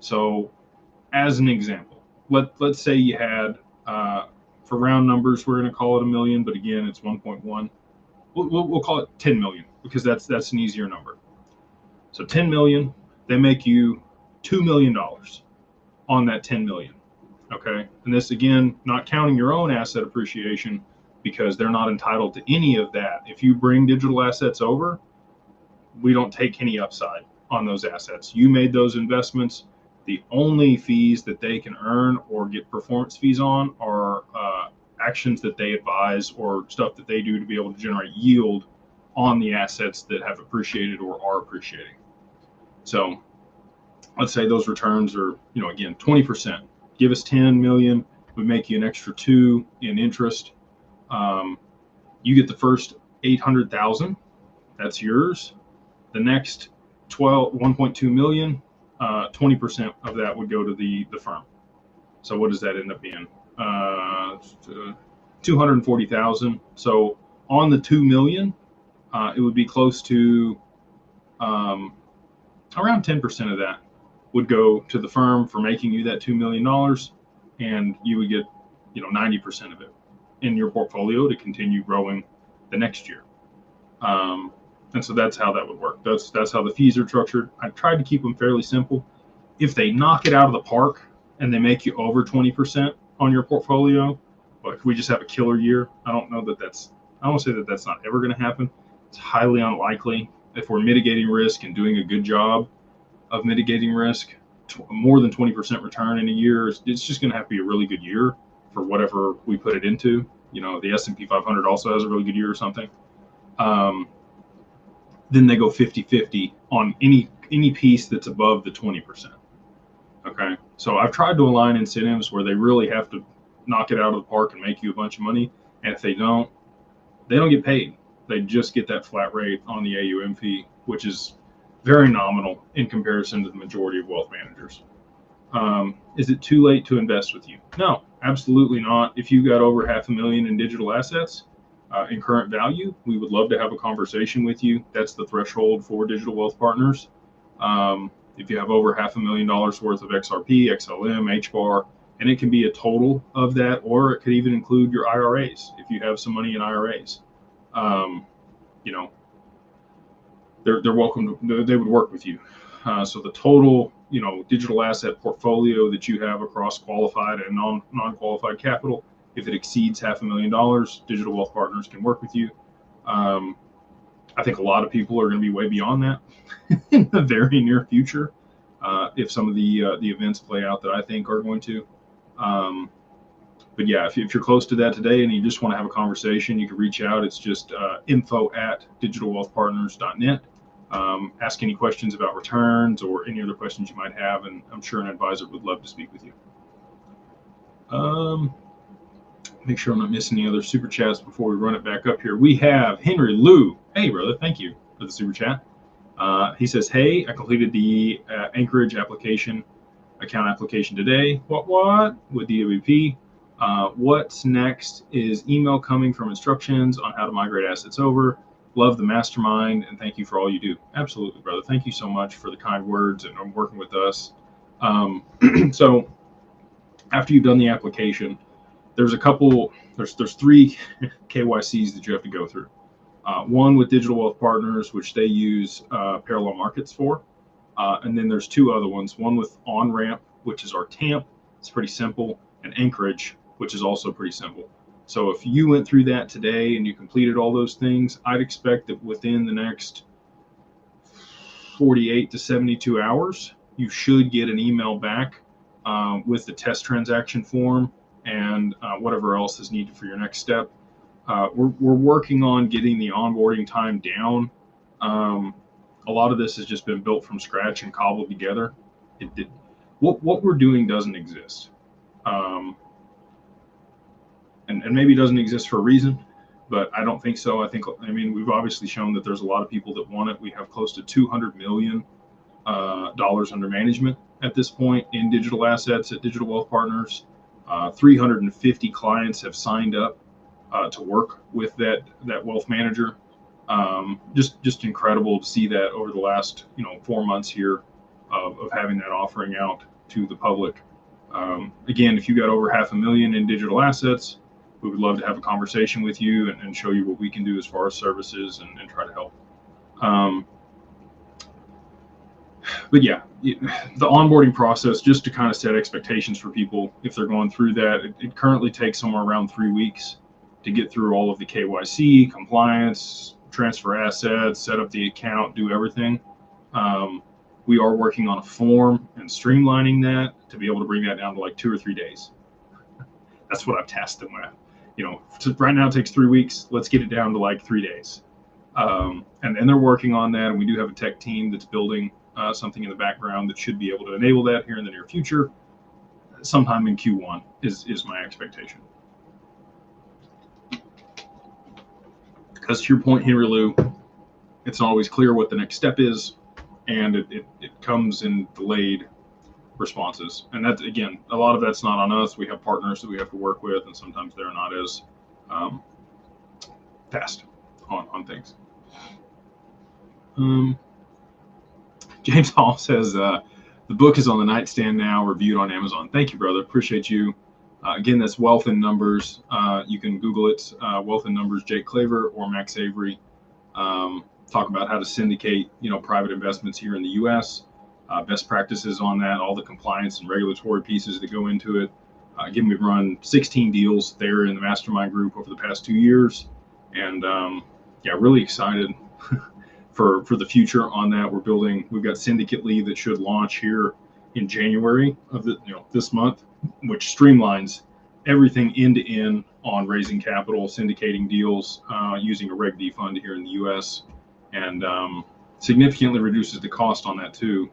So as an example, let's say you had, for round numbers, we're going to call it $1 million, but again, it's 1.1. We'll call it 10 million because that's an easier number. So 10 million, they make you $2 million on that 10 million. Okay. And this, again, not counting your own asset appreciation, because they're not entitled to any of that. If you bring digital assets over, we don't take any upside on those assets. You made those investments. The only fees that they can earn or get performance fees on are actions that they advise or stuff that they do to be able to generate yield on the assets that have appreciated or are appreciating. So let's say those returns are, again, 20%. Give us 10 million, we make you an extra 2 in interest. You get the first 800,000, that's yours. The next 1.2 million, 20% of that would go to the firm. So what does that end up being? 240,000. So on the 2 million, it would be close to around 10% of that would go to the firm for making you that $2 million, and you would get 90% of it in your portfolio to continue growing the next year. And so that's how that would work. That's how the fees are structured. I tried to keep them fairly simple. If they knock it out of the park and they make you over 20% on your portfolio, but if we just have a killer year, I don't say that that's not ever going to happen. It's highly unlikely. If we're mitigating risk and doing a good job of mitigating risk, more than 20% return in a year, it's just going to have to be a really good year for whatever we put it into. The S&P 500 also has a really good year or something. Then they go 50-50 on any piece that's above the 20%. Okay, so I've tried to align incentives where they really have to knock it out of the park and make you a bunch of money, and if they don't get paid. They just get that flat rate on the AUM fee, which is very nominal in comparison to the majority of wealth managers. Is it too late to invest with you? No, absolutely not. If you got over $500,000 in digital assets in current value, we would love to have a conversation with you. That's the threshold for Digital Wealth Partners. If you have over $500,000 worth of XRP, XLM, HBAR, and it can be a total of that, or it could even include your IRAs. If you have some money in IRAs, they're welcome to, they would work with you. So the total, digital asset portfolio that you have across qualified and non-qualified capital, if it exceeds $500,000, Digital Wealth Partners can work with you. I think a lot of people are going to be way beyond that in the very near future, if some of the events play out that I think are going to. But yeah, if you're close to that today and you just want to have a conversation, you can reach out. It's just info@digitalwealthpartners.net. ask any questions about returns or any other questions you might have, and I'm sure an advisor would love to speak with you. Make sure I'm not missing any other super chats before we run it back up here. We have Henry Liu. Hey, brother, thank you for the super chat. He says, hey, I completed the Anchorage account application today. What? With DWP. What's next? Is email coming from instructions on how to migrate assets over? Love the Mastermind, and thank you for all you do. Absolutely, brother. Thank you so much for the kind words and working with us. So after you've done the application, there's three KYCs that you have to go through. One with Digital Wealth Partners, which they use parallel markets for. And then there's two other ones, one with OnRamp, which is our TAMP. It's pretty simple, and Anchorage, which is also pretty simple. So if you went through that today and you completed all those things, I'd expect that within the next 48 to 72 hours, you should get an email back with the test transaction form and whatever else is needed for your next step. We're working on getting the onboarding time down. A lot of this has just been built from scratch and cobbled together. What we're doing doesn't exist. And maybe it doesn't exist for a reason, but I don't think so. I mean, we've obviously shown that there's a lot of people that want it. We have close to $200 million under management at this point in digital assets at Digital Wealth Partners. 350 clients have signed up to work with that wealth manager. Just incredible to see that over the last 4 months here of having that offering out to the public. Again, if you got over $500,000 in digital assets, we would love to have a conversation with you and show you what we can do as far as services and try to help. But yeah, the onboarding process, just to kind of set expectations for people if they're going through that, it currently takes somewhere around 3 weeks to get through all of the KYC, compliance, transfer assets, set up the account, do everything. We are working on a form and streamlining that to be able to bring that down to like 2 or 3 days. That's what I've tasked them with. Right now it takes 3 weeks. Let's get it down to like 3 days. And they're working on that. And we do have a tech team that's building something in the background that should be able to enable that here in the near future. Sometime in Q1 is my expectation. Because to your point, Henry Lou, it's not always clear what the next step is, and it comes in delayed responses. And that's, again, a lot of that's not on us. We have partners that we have to work with, and sometimes they're not as fast on things. James Hall says, the book is on the nightstand now, reviewed on Amazon. Thank you, brother. Appreciate you. Again, that's Wealth in Numbers. You can Google it, Wealth in Numbers, Jake Claver or Max Avery. Talk about how to syndicate, private investments here in the U.S., best practices on that, all the compliance and regulatory pieces that go into it. Again, we've run 16 deals there in the Mastermind group over the past 2 years. And yeah, really excited for the future on that. We've got Syndicate Lead that should launch here in January of this month, which streamlines everything end to end on raising capital, syndicating deals, using a Reg D fund here in the U.S., and significantly reduces the cost on that too.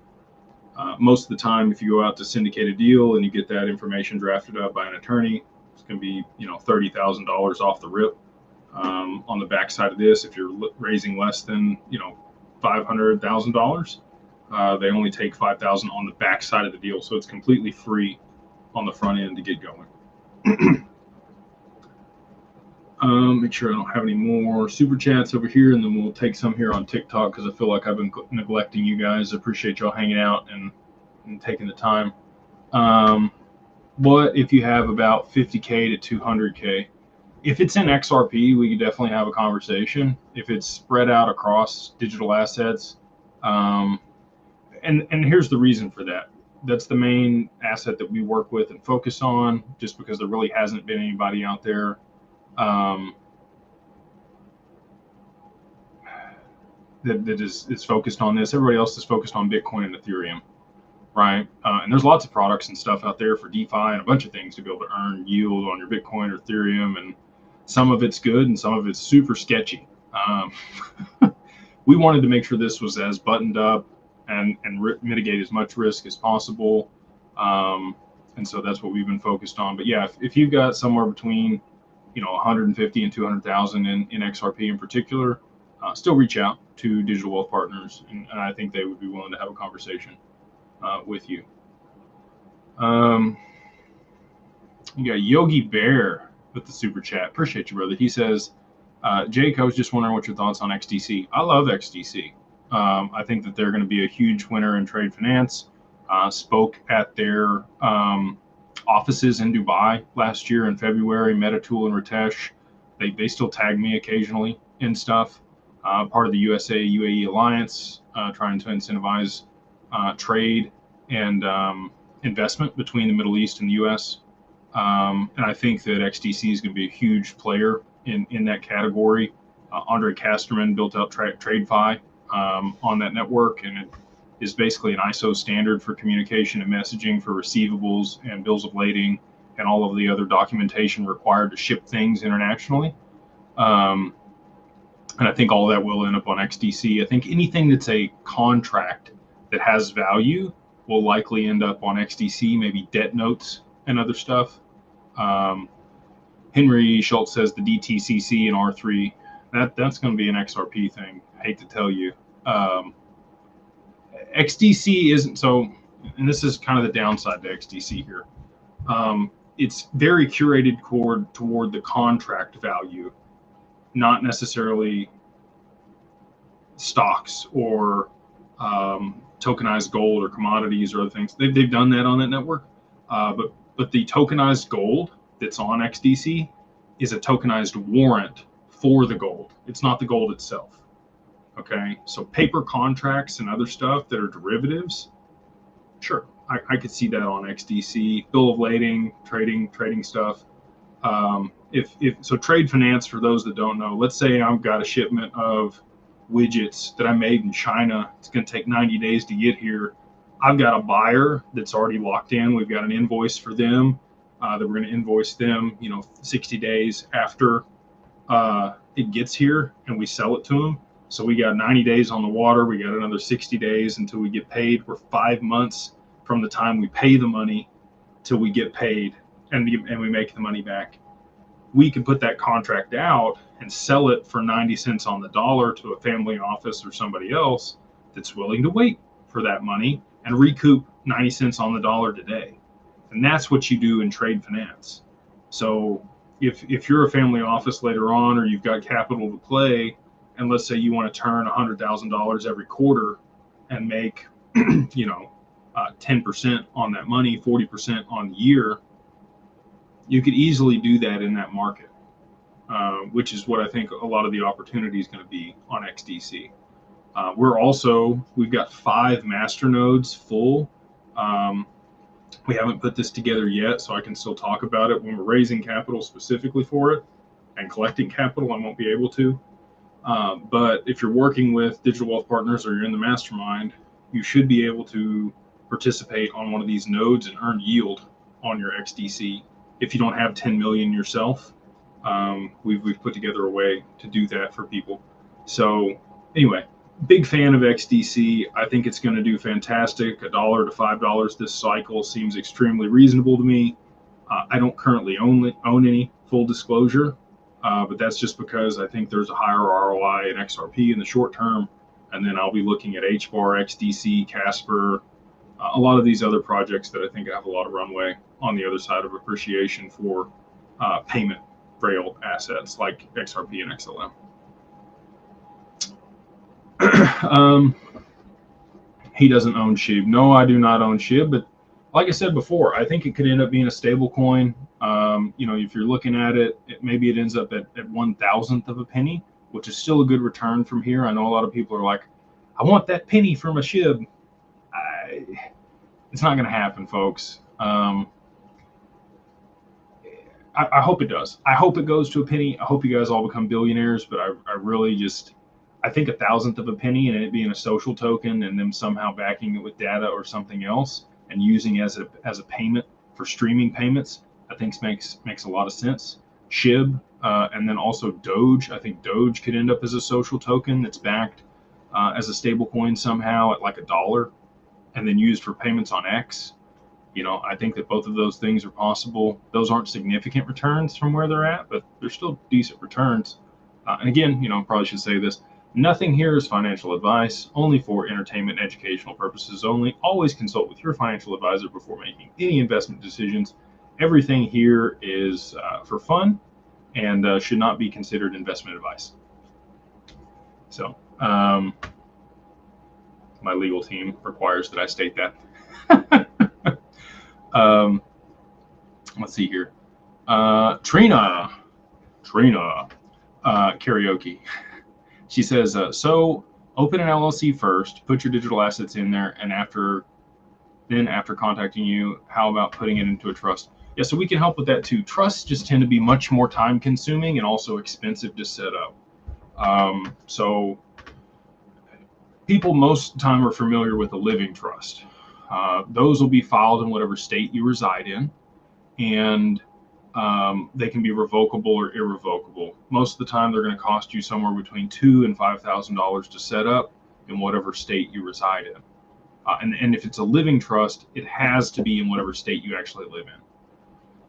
Most of the time, if you go out to syndicate a deal and you get that information drafted up by an attorney, it's going to be $30,000 off the rip. On the backside of this, if you're raising less than $500,000, they only take $5,000 on the backside of the deal, so it's completely free on the front end to get going. Make sure I don't have any more super chats over here, and then we'll take some here on TikTok because I feel like I've been neglecting you guys. I appreciate y'all hanging out and taking the time. But if you have about 50K to 200K, if it's in XRP, we could definitely have a conversation. If it's spread out across digital assets, and here's the reason for that. That's the main asset that we work with and focus on, just because there really hasn't been anybody out there that is focused on this. Everybody else is focused on Bitcoin and Ethereum, right? And there's lots of products and stuff out there for DeFi and a bunch of things to be able to earn yield on your Bitcoin or Ethereum, and some of it's good and some of it's super sketchy. we wanted to make sure this was as buttoned up and mitigate as much risk as possible. And so that's what we've been focused on. But yeah, if you've got somewhere between 150 and 200,000 in XRP in particular, still reach out to Digital Wealth Partners, and I think they would be willing to have a conversation with you. You got Yogi Bear with the super chat. Appreciate you, brother. He says, Jake, I was just wondering what your thoughts on XDC. I love XDC. I think that they're going to be a huge winner in trade finance. Spoke at their offices in Dubai last year in February. Metatool and Ritesh, they still tag me occasionally in stuff. Part of the USA UAE alliance, trying to incentivize trade and investment between the Middle East and the US. And I think that XDC is going to be a huge player in that category. Andre Casterman built out TradeFi on that network, and it is basically an ISO standard for communication and messaging for receivables and bills of lading and all of the other documentation required to ship things internationally. And I think all that will end up on XDC. I think anything that's a contract that has value will likely end up on XDC, maybe debt notes and other stuff. Henry Schultz says the DTCC and R3, that's going to be an XRP thing. I hate to tell you. XDC isn't so, and this is kind of the downside to XDC here. It's very curated toward the contract value, not necessarily stocks or tokenized gold or commodities or other things. They've done that on that network, but the tokenized gold that's on XDC is a tokenized warrant for the gold. It's not the gold itself. Okay, so paper contracts and other stuff that are derivatives, sure, I could see that on XDC. Bill of lading, trading stuff. If so, trade finance, for those that don't know, let's say I've got a shipment of widgets that I made in China. It's going to take 90 days to get here. I've got a buyer that's already locked in. We've got an invoice for them that we're going to invoice them, 60 days after it gets here, and we sell it to them. So we got 90 days on the water. We got another 60 days until we get paid. We're 5 months from the time we pay the money till we get paid, and we make the money back. We can put that contract out and sell it for 90 cents on the dollar to a family office or somebody else that's willing to wait for that money and recoup 90 cents on the dollar today. And that's what you do in trade finance. So if you're a family office later on, or you've got capital to play, and let's say you want to turn $100,000 every quarter and make 10% on that money, 40% on the year, you could easily do that in that market, which is what I think a lot of the opportunity is going to be on XDC. We've got 5 master nodes full. We haven't put this together yet, so I can still talk about it. When we're raising capital specifically for it and collecting capital, I won't be able to. But if you're working with Digital Wealth Partners or you're in the Mastermind, you should be able to participate on one of these nodes and earn yield on your XDC. If you don't have 10 million yourself, we've put together a way to do that for people. So anyway, big fan of XDC. I think it's going to do fantastic. $1 to $5 this cycle seems extremely reasonable to me. I don't currently own any, full disclosure. But that's just because I think there's a higher ROI in XRP in the short term. And then I'll be looking at HBAR, XDC, Casper, a lot of these other projects that I think have a lot of runway on the other side of appreciation for payment rail assets like XRP and XLM. He doesn't own SHIB. No, I do not own SHIB, but like I said before, I think it could end up being a stable coin. If you're looking at it, maybe it ends up at 1,000th of a penny, which is still a good return from here. I know a lot of people are like, I want that penny from a SHIB. It's not going to happen, folks. I hope it does. I hope it goes to a penny. I hope you guys all become billionaires, but I really I think 1,000th of a penny and it being a social token and them somehow backing it with data or something else and using as a payment for streaming payments, I think makes a lot of sense. SHIB, and then also Doge. I think Doge could end up as a social token that's backed as a stable coin somehow at like $1 and then used for payments on X. I think that both of those things are possible. Those aren't significant returns from where they're at, but they're still decent returns. And again, probably should say this. Nothing here is financial advice, only for entertainment and educational purposes only. Always consult with your financial advisor before making any investment decisions. Everything here is for fun and should not be considered investment advice. So my legal team requires that I state that. Let's see here. Trina, karaoke. She says, so open an LLC first, put your digital assets in there, and after contacting you, how about putting it into a trust? Yeah, so we can help with that too. Trusts just tend to be much more time consuming and also expensive to set up. So people most of the time are familiar with a living trust. Those will be filed in whatever state you reside in, and they can be revocable or irrevocable. Most of the time, they're going to cost you somewhere between $2,000 and $5,000 to set up in whatever state you reside in. And if it's a living trust, it has to be in whatever state you actually live in.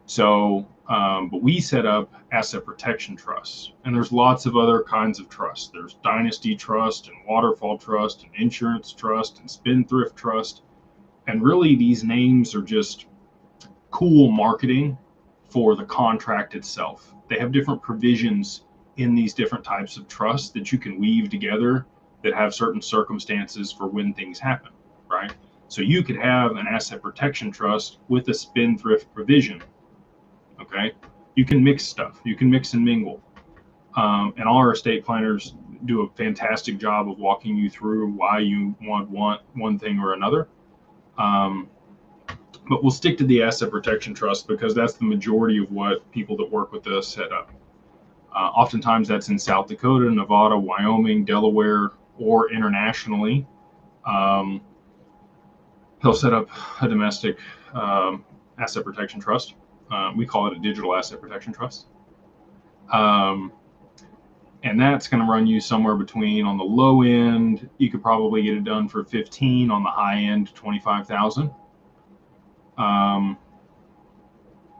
So, but we set up asset protection trusts, and there's lots of other kinds of trusts. There's dynasty trust and waterfall trust and insurance trust and spendthrift trust. And really, these names are just cool marketing for the contract itself. They have different provisions in these different types of trusts that you can weave together that have certain circumstances for when things happen, right? So you could have an asset protection trust with a spendthrift provision, okay? You can mix stuff. You can mix and mingle. And all our estate planners do a fantastic job of walking you through why you want one thing or another. But we'll stick to the asset protection trust because that's the majority of what people that work with us set up. Oftentimes that's in South Dakota, Nevada, Wyoming, Delaware, or internationally. They'll set up a domestic asset protection trust. We call it a digital asset protection trust. And that's going to run you somewhere between, on the low end, you could probably get it done for 15, on the high end, 25,000.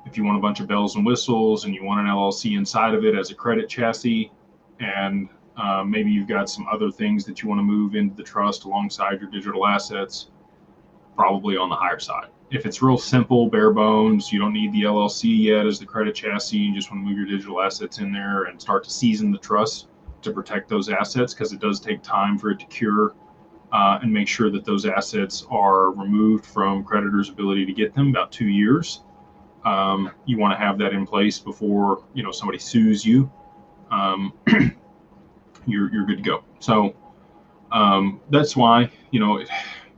If you want a bunch of bells and whistles and you want an LLC inside of it as a credit chassis, and maybe you've got some other things that you want to move into the trust alongside your digital assets, probably on the higher side. If it's real simple, bare bones, you don't need the LLC yet as the credit chassis, you just want to move your digital assets in there and start to season the trust to protect those assets, because it does take time for it to cure and make sure that those assets are removed from creditors' ability to get them, about 2 years. You want to have that in place before somebody sues you. You're good to go. So that's why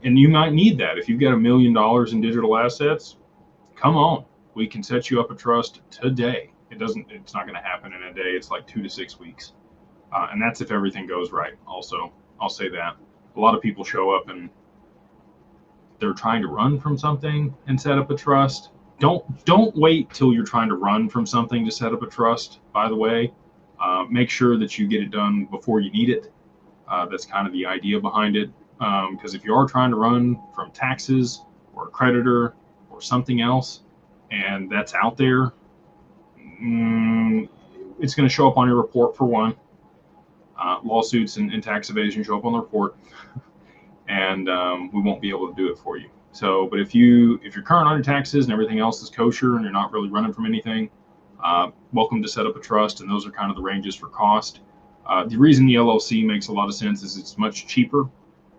and you might need that. If you've got $1 million in digital assets, come on, we can set you up a trust today. It's not going to happen in a day. It's like 2 to 6 weeks, and that's if everything goes right. Also, I'll say that a lot of people show up and they're trying to run from something and set up a trust. Don't wait till you're trying to run from something to set up a trust. By the way, make sure that you get it done before you need it. That's kind of the idea behind it. Because if you are trying to run from taxes or a creditor or something else, and that's out there, it's going to show up on your report for one. Lawsuits and tax evasion show up on the report, and we won't be able to do it for you. So, but if you're current on your taxes and everything else is kosher and you're not really running from anything, welcome to set up a trust, and those are kind of the ranges for cost. The reason the LLC makes a lot of sense is it's much cheaper,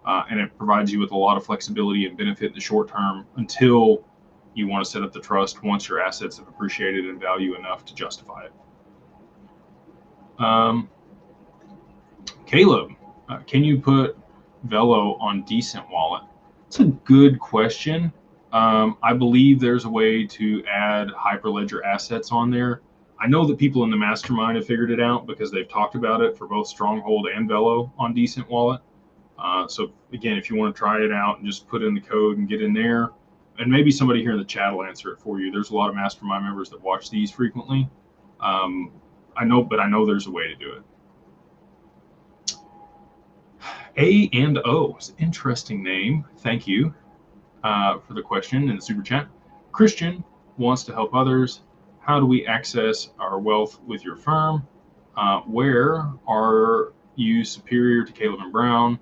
and it provides you with a lot of flexibility and benefit in the short term until you want to set up the trust once your assets have appreciated in value enough to justify it. Caleb, can you put Velo on Decent Wallet? It's a good question. I believe there's a way to add Hyperledger assets on there. I know that people in the Mastermind have figured it out because they've talked about it for both Stronghold and Velo on Decent Wallet. So again, if you want to try it out and just put in the code and get in there, and maybe somebody here in the chat will answer it for you. There's a lot of Mastermind members that watch these frequently. I know there's a way to do it. A&O is an interesting name. Thank you for the question in the super chat. Christian wants to help others. How do we access our wealth with your firm? Where are you superior to Caleb and Brown?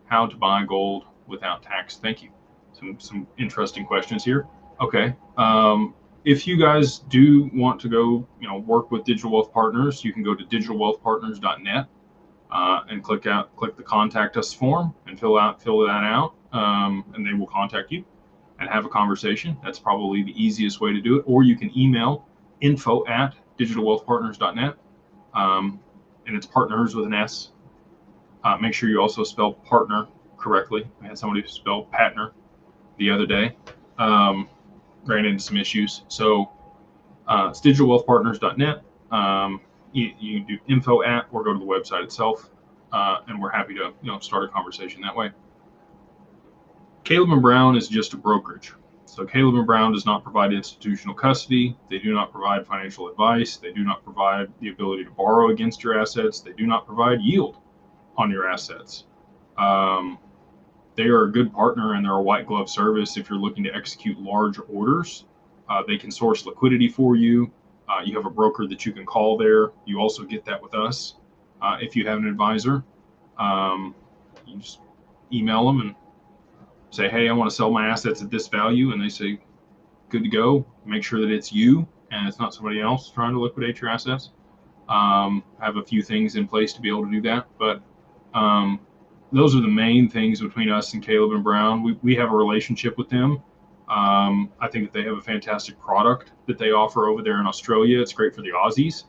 How to buy gold without tax? Thank you. Some interesting questions here. Okay. If you guys do want to go, work with Digital Wealth Partners, you can go to digitalwealthpartners.net and click the contact us form and fill that out, and they will contact you and have a conversation. That's probably the easiest way to do it. Or you can email info@digitalwealthpartners.net, and it's partners with an S. Make sure you also spell partner correctly. I had somebody spell Patner the other day. Ran into some issues. So it's digitalwealthpartners.net. You do info at, or go to the website itself, and we're happy to start a conversation that way. Caleb and Brown is just a brokerage. So Caleb and Brown does not provide institutional custody. They do not provide financial advice. They do not provide the ability to borrow against your assets. They do not provide yield on your assets. They are a good partner, and they're a white glove service if you're looking to execute large orders. They can source liquidity for you. You have a broker that you can call there. You also get that with us. If you have an advisor, you just email them and say, hey, I want to sell my assets at this value. And they say, good to go. Make sure that it's you and it's not somebody else trying to liquidate your assets. Have a few things in place to be able to do that. But those are the main things between us and Caleb and Brown. We have a relationship with them. I think that they have a fantastic product that they offer over there in Australia. It's great for the Aussies.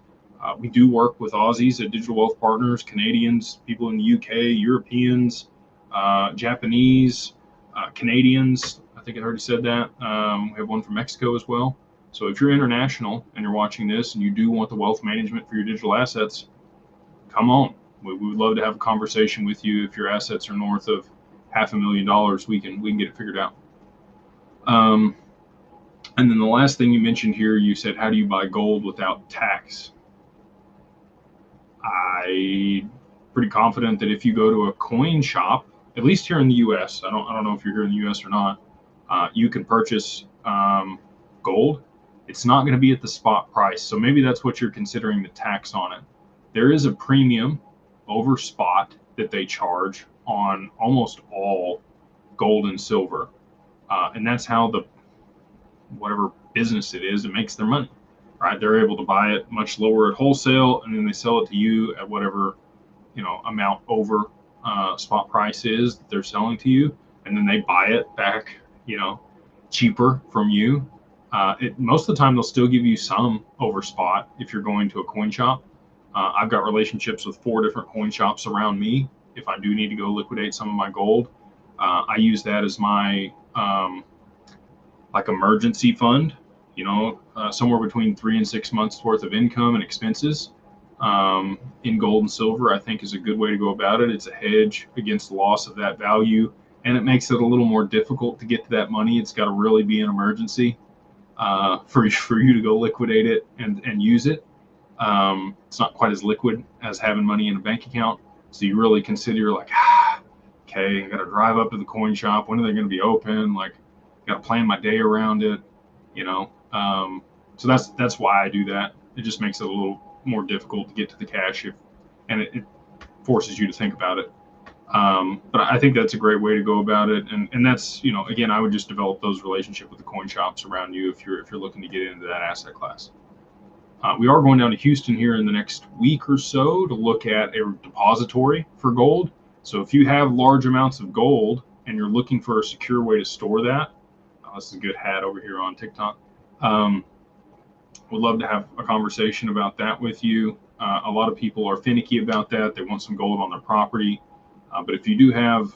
We do work with Aussies at Digital Wealth Partners, Canadians, people in the UK, Europeans, Japanese, Canadians. I think I already said that. We have one from Mexico as well. So if you're international and you're watching this and you do want the wealth management for your digital assets, come on. We would love to have a conversation with you. If your assets are north of $500,000, we can get it figured out. And then the last thing you mentioned here, you said, how do you buy gold without tax? I'm pretty confident that if you go to a coin shop, at least here in the U.S., I don't know if you're here in the U.S. or not, you can purchase gold. It's not going to be at the spot price. So maybe that's what you're considering the tax on it. There is a premium over spot that they charge on almost all gold and silver. And that's how whatever business it is, it makes their money, right? They're able to buy it much lower at wholesale, and then they sell it to you at whatever, amount over spot price is that they're selling to you. And then they buy it back, cheaper from you. Most of the time they'll still give you some over spot if you're going to a coin shop. I've got relationships with 4 different coin shops around me. If I do need to go liquidate some of my gold, I use that as my like emergency fund, somewhere between 3 and 6 months worth of income and expenses in gold and silver, I think is a good way to go about it. It's a hedge against the loss of that value, and it makes it a little more difficult to get to that money. It's got to really be an emergency for you to go liquidate it and use it. It's not quite as liquid as having money in a bank account. So you really consider like, okay, I got to drive up to the coin shop. When are they going to be open? Like, got to plan my day around it, So that's why I do that. It just makes it a little more difficult to get to the cash and it forces you to think about it. But I think that's a great way to go about it. And that's, again, I would just develop those relationships with the coin shops around you if you're looking to get into that asset class. We are going down to Houston here in the next week or so to look at a depository for gold. So if you have large amounts of gold and you're looking for a secure way to store that, this is a good hat over here on TikTok. Would love to have a conversation about that with you. A lot of people are finicky about that. They want some gold on their property. But if you do have,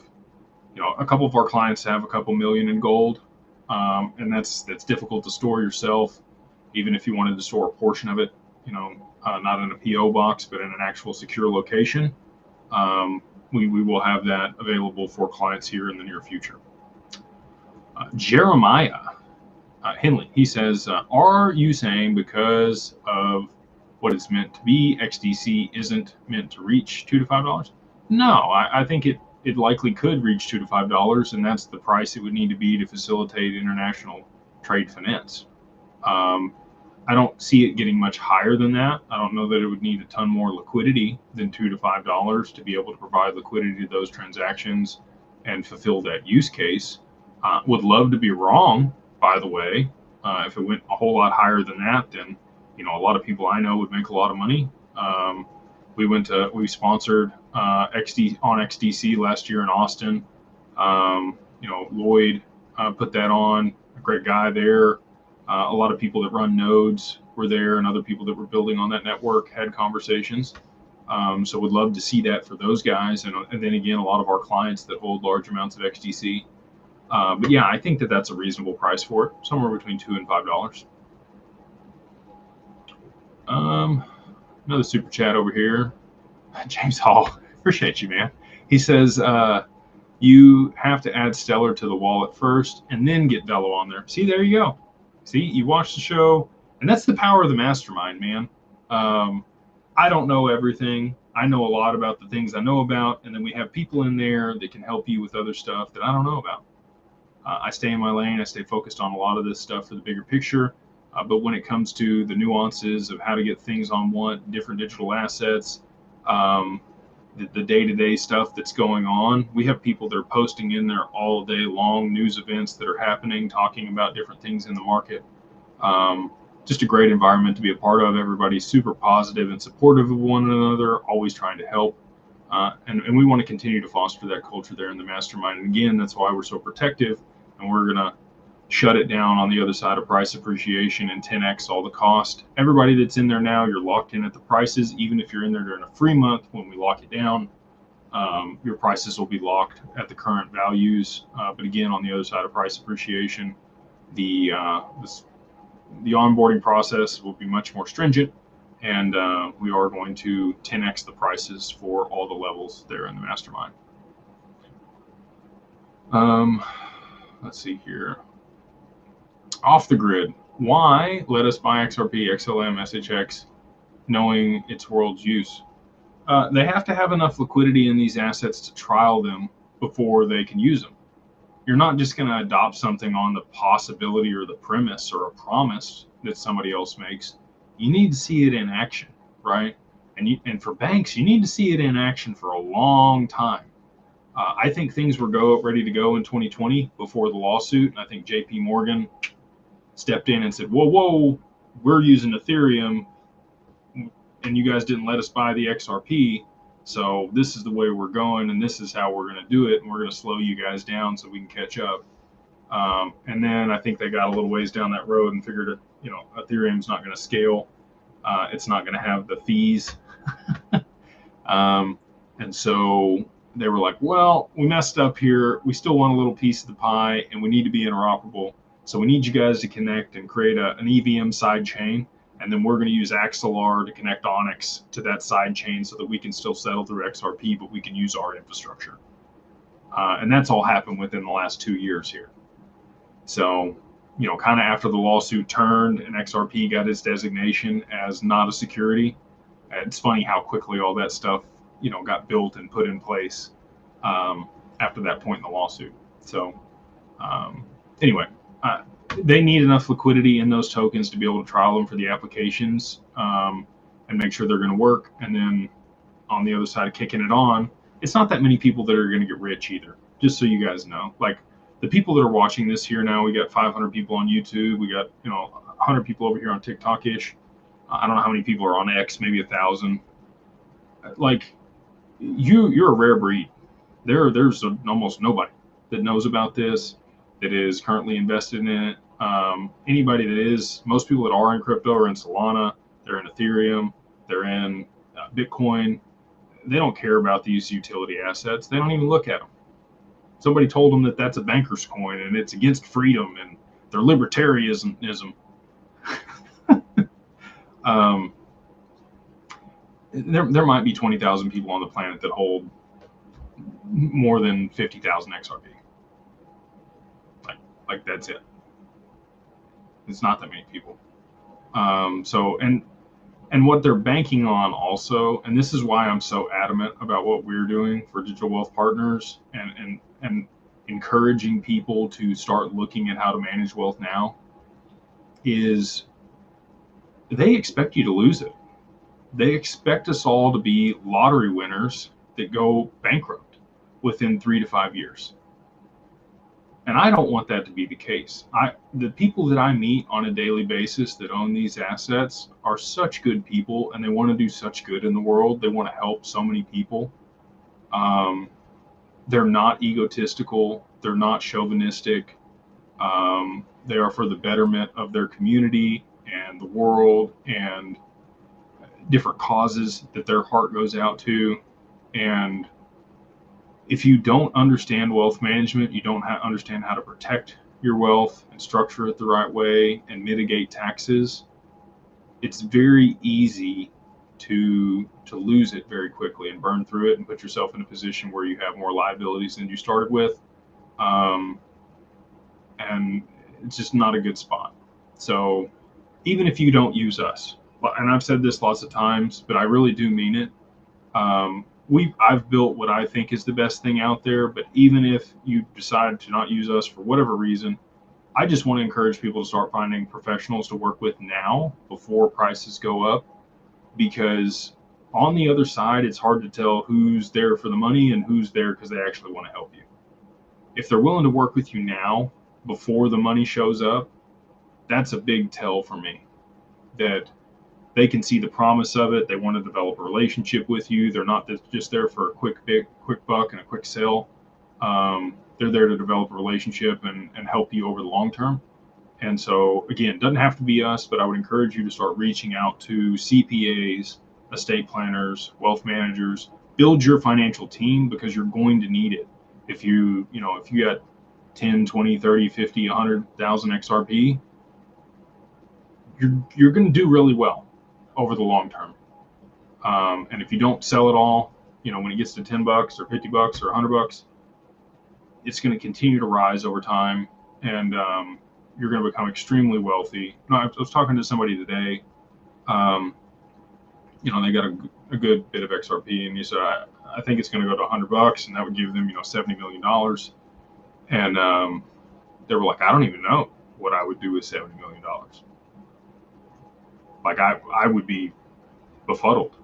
a couple of our clients have a couple million in gold, and that's difficult to store yourself. Even if you wanted to store a portion of it, not in a PO box, but in an actual secure location, we will have that available for clients here in the near future. Jeremiah Henley, he says, are you saying because of what it's meant to be, XDC isn't meant to reach $2 to $5? No, I think it it likely could reach $2 to $5, and that's the price it would need to be to facilitate international trade finance. I don't see it getting much higher than that. I don't know that it would need a ton more liquidity than $2 to $5 to be able to provide liquidity to those transactions and fulfill that use case. Would love to be wrong, by the way. If it went a whole lot higher than that, then a lot of people I know would make a lot of money. We sponsored XDC last year in Austin. Lloyd put that on. A great guy there. A lot of people that run nodes were there, and other people that were building on that network had conversations. So would love to see that for those guys, and then again, a lot of our clients that hold large amounts of XDC. But yeah, I think that that's a reasonable price for it, somewhere between $2 and $5. Another super chat over here. James Hall, appreciate you, man. He says, you have to add Stellar to the wallet first and then get Velo on there. See, there you go. See, you watch the show, and that's the power of the Mastermind, man. I don't know everything. I know a lot about the things I know about, and then we have people in there that can help you with other stuff that I don't know about. I stay in my lane. I stay focused on a lot of this stuff for the bigger picture. But when it comes to the nuances of how to get things on different digital assets, the day-to-day stuff that's going on, we have people that are posting in there all day long, news events that are happening, talking about different things in the market. Just a great environment to be a part of. Everybody's super positive and supportive of one another, always trying to help. And we want to continue to foster that culture there in the Mastermind. And again, that's why we're so protective, and we're going to shut it down on the other side of price appreciation and 10x all the cost. Everybody that's in there now, you're locked in at the prices. Even if you're in there during a free month, when we lock it down, your prices will be locked at the current values. But again, on the other side of price appreciation, the onboarding process will be much more stringent, and we are going to 10x the prices for all the levels there in the Mastermind. Let's see here. Off the grid. Why let us buy XRP, XLM, SHX, knowing its world's use? They have to have enough liquidity in these assets to trial them before they can use them. You're not just going to adopt something on the possibility or the premise or a promise that somebody else makes. You need to see it in action, right? And for banks, you need to see it in action for a long time. I think things were ready to go in 2020 before the lawsuit. And I think JP Morgan stepped in and said, whoa, we're using Ethereum and you guys didn't let us buy the XRP. So this is the way we're going, and this is how we're going to do it. And we're going to slow you guys down so we can catch up. And then I think they got a little ways down that road and figured, Ethereum's not going to scale. It's not going to have the fees. And so they were like, well, we messed up here. We still want a little piece of the pie, and we need to be interoperable. So we need you guys to connect and create an EVM side chain. And then we're going to use Axelar to connect Onyx to that side chain so that we can still settle through XRP, but we can use our infrastructure. And that's all happened within the last 2 years here. So, kind of after the lawsuit turned and XRP got its designation as not a security, it's funny how quickly all that stuff, got built and put in place after that point in the lawsuit. So, anyway, they need enough liquidity in those tokens to be able to trial them for the applications and make sure they're going to work. And then on the other side of kicking it on, it's not that many people that are going to get rich either, just so you guys know. Like the people that are watching this here now, we got 500 people on YouTube. We got, 100 people over here on TikTok-ish. I don't know how many people are on X, maybe 1,000. Like you're a rare breed. There's almost nobody that knows about this, that is currently invested in it. Anybody that is, most people that are in crypto are in Solana, they're in Ethereum, they're in Bitcoin. They don't care about these utility assets. They don't even look at them. Somebody told them that that's a banker's coin and it's against freedom and they're libertarianism. There might be 20,000 people on the planet that hold more than 50,000 XRP. Like that's it. It's not that many people. And And what they're banking on also, and this is why I'm so adamant about what we're doing for Digital Wealth Partners and encouraging people to start looking at how to manage wealth now, is they expect you to lose it. They expect us all to be lottery winners that go bankrupt within 3 to 5 years. And I don't want that to be the case. The people that I meet on a daily basis that own these assets are such good people, and they want to do such good in the world. They want to help so many people. They're not egotistical. They're not chauvinistic. They are for the betterment of their community and the world and different causes that their heart goes out to. And if you don't understand wealth management, you don't understand how to protect your wealth and structure it the right way and mitigate taxes, it's very easy to lose it very quickly and burn through it and put yourself in a position where you have more liabilities than you started with. And it's just not a good spot. So even if you don't use us, and I've said this lots of times, but I really do mean it, I've built what I think is the best thing out there, but even if you decide to not use us for whatever reason, I just want to encourage people to start finding professionals to work with now before prices go up, because on the other side, it's hard to tell who's there for the money and who's there because they actually want to help you. If they're willing to work with you now before the money shows up, that's a big tell for me that they can see the promise of it. They want to develop a relationship with you. They're not just there for a quick buck and a quick sale. They're there to develop a relationship and help you over the long term. And so, again, it doesn't have to be us, but I would encourage you to start reaching out to CPAs, estate planners, wealth managers. Build your financial team, because you're going to need it. If you got 10, 20, 30, 50, 100,000 XRP, you're going to do really well over the long term. And if you don't sell it all, when it gets to $10 or $50 or $100, it's going to continue to rise over time, and you're going to become extremely wealthy. No, I was talking to somebody today. They got a good bit of XRP, and he said, I think it's going to go to $100, and that would give them, $70 million. And they were like, I don't even know what I would do with $70 million. Like I would be befuddled.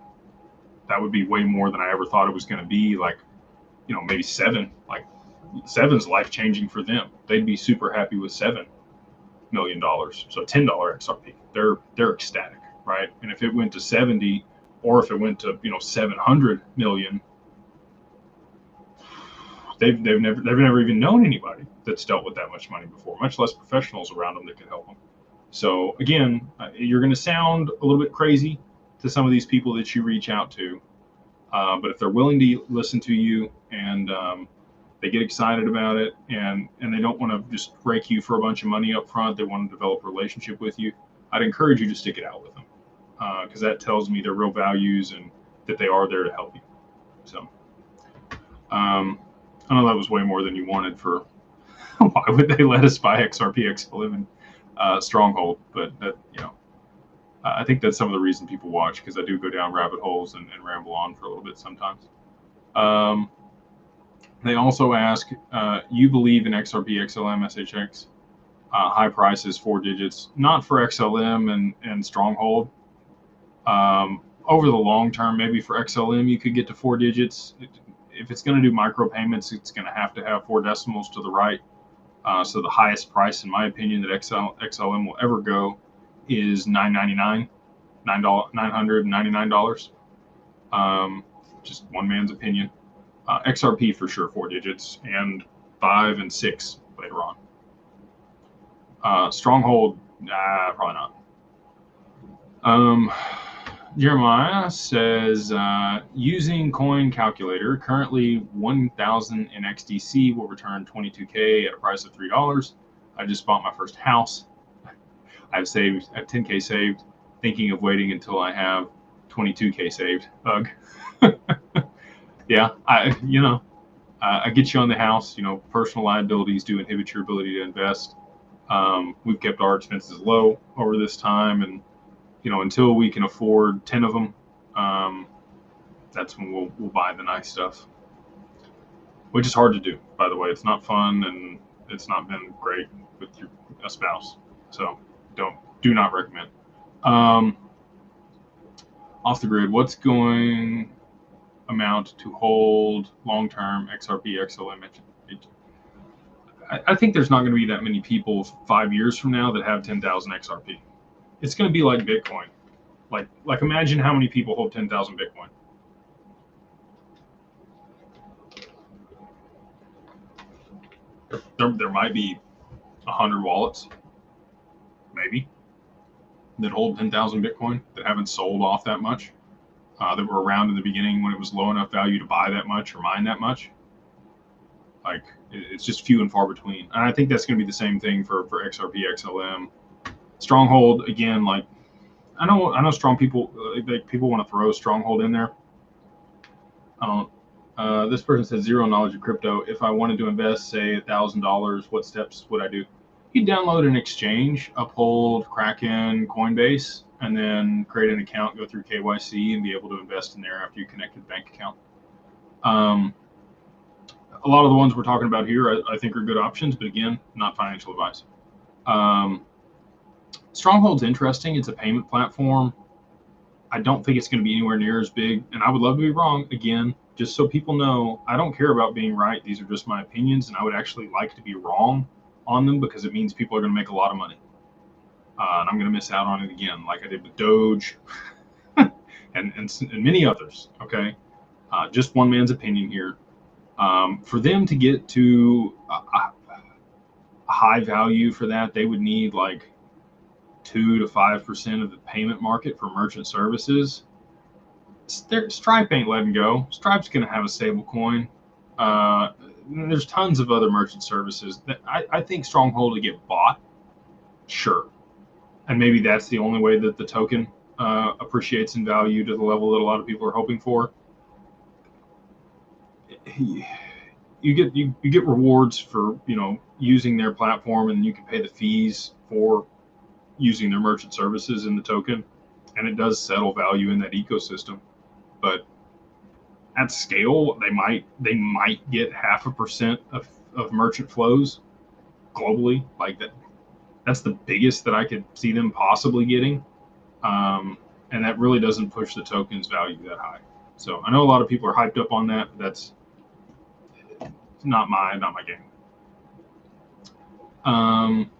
That would be way more than I ever thought it was going to be. Like, maybe seven. Like, seven's life changing for them. They'd be super happy with $7 million. So $10 XRP, they're ecstatic, right? And if it went to 70, or if it went to 700 million, they've never even known anybody that's dealt with that much money before, much less professionals around them that could help them. So again, you're going to sound a little bit crazy to some of these people that you reach out to, but if they're willing to listen to you and they get excited about it, and they don't want to just break you for a bunch of money up front, they want to develop a relationship with you, I'd encourage you to stick it out with them, because that tells me their real values and that they are there to help you. So I know that was way more than you wanted for why would they let us buy XRP XLM and Stronghold, but that, I think that's some of the reason people watch, because I do go down rabbit holes and ramble on for a little bit sometimes. They also ask, you believe in XRP, XLM, SHX, high prices, 4 digits, not for XLM and Stronghold. Over the long term, maybe for XLM, you could get to 4 digits. If it's going to do micropayments, it's going to have 4 decimals to the right. So the highest price, in my opinion, that XLM will ever go is $999, $999. Just one man's opinion. XRP for sure 4 digits, and 5 and 6 later on. Stronghold, probably not. Jeremiah says, using coin calculator, currently 1,000 in XDC will return 22K at a price of $3. I just bought my first house. I have 10K saved, thinking of waiting until I have 22K saved. Ugh. Yeah, I get you on the house. Personal liabilities do inhibit your ability to invest. We've kept our expenses low over this time, and until we can afford 10 of them, that's when we'll buy the nice stuff, which is hard to do, by the way. It's not fun, and it's not been great with a spouse. So do not recommend. Off the grid, what's going amount to hold long-term XRP XLM? I think there's not going to be that many people 5 years from now that have 10,000 XRP. It's going to be like Bitcoin. Like imagine how many people hold 10,000 Bitcoin. There might be 100 wallets, maybe, that hold 10,000 Bitcoin that haven't sold off that much, that were around in the beginning when it was low enough value to buy that much or mine that much. Like, it's just few and far between. And I think that's going to be the same thing for XRP XLM. Stronghold, again, like, I know strong people, like people want to throw Stronghold in there. I don't. This person says zero knowledge of crypto. If I wanted to invest, say $1,000, what steps would I do? You download an exchange, Uphold, Kraken, Coinbase, and then create an account, go through KYC, and be able to invest in there after you connect a bank account. A lot of the ones we're talking about here, I think, are good options, but again, not financial advice. Stronghold's interesting. It's a payment platform. I don't think it's going to be anywhere near as big, and I would love to be wrong. Again, just so people know, I don't care about being right. These are just my opinions, and I would actually like to be wrong on them because it means people are going to make a lot of money. And I'm going to miss out on it again, like I did with Doge and many others, okay? Just one man's opinion here. For them to get to a high value for that, they would need like 2 to 5% of the payment market for merchant services. Stripe ain't letting go. Stripe's going to have a stable coin. There's tons of other merchant services that I think Stronghold will get bought. Sure. And maybe that's the only way that the token appreciates in value to the level that a lot of people are hoping for. You get rewards for using their platform, and you can pay the fees for using their merchant services in the token, and it does settle value in that ecosystem. But at scale, they might get 0.5% of merchant flows globally. Like that's the biggest that I could see them possibly getting, and that really doesn't push the token's value that high. So I know a lot of people are hyped up on that, but that's not my game.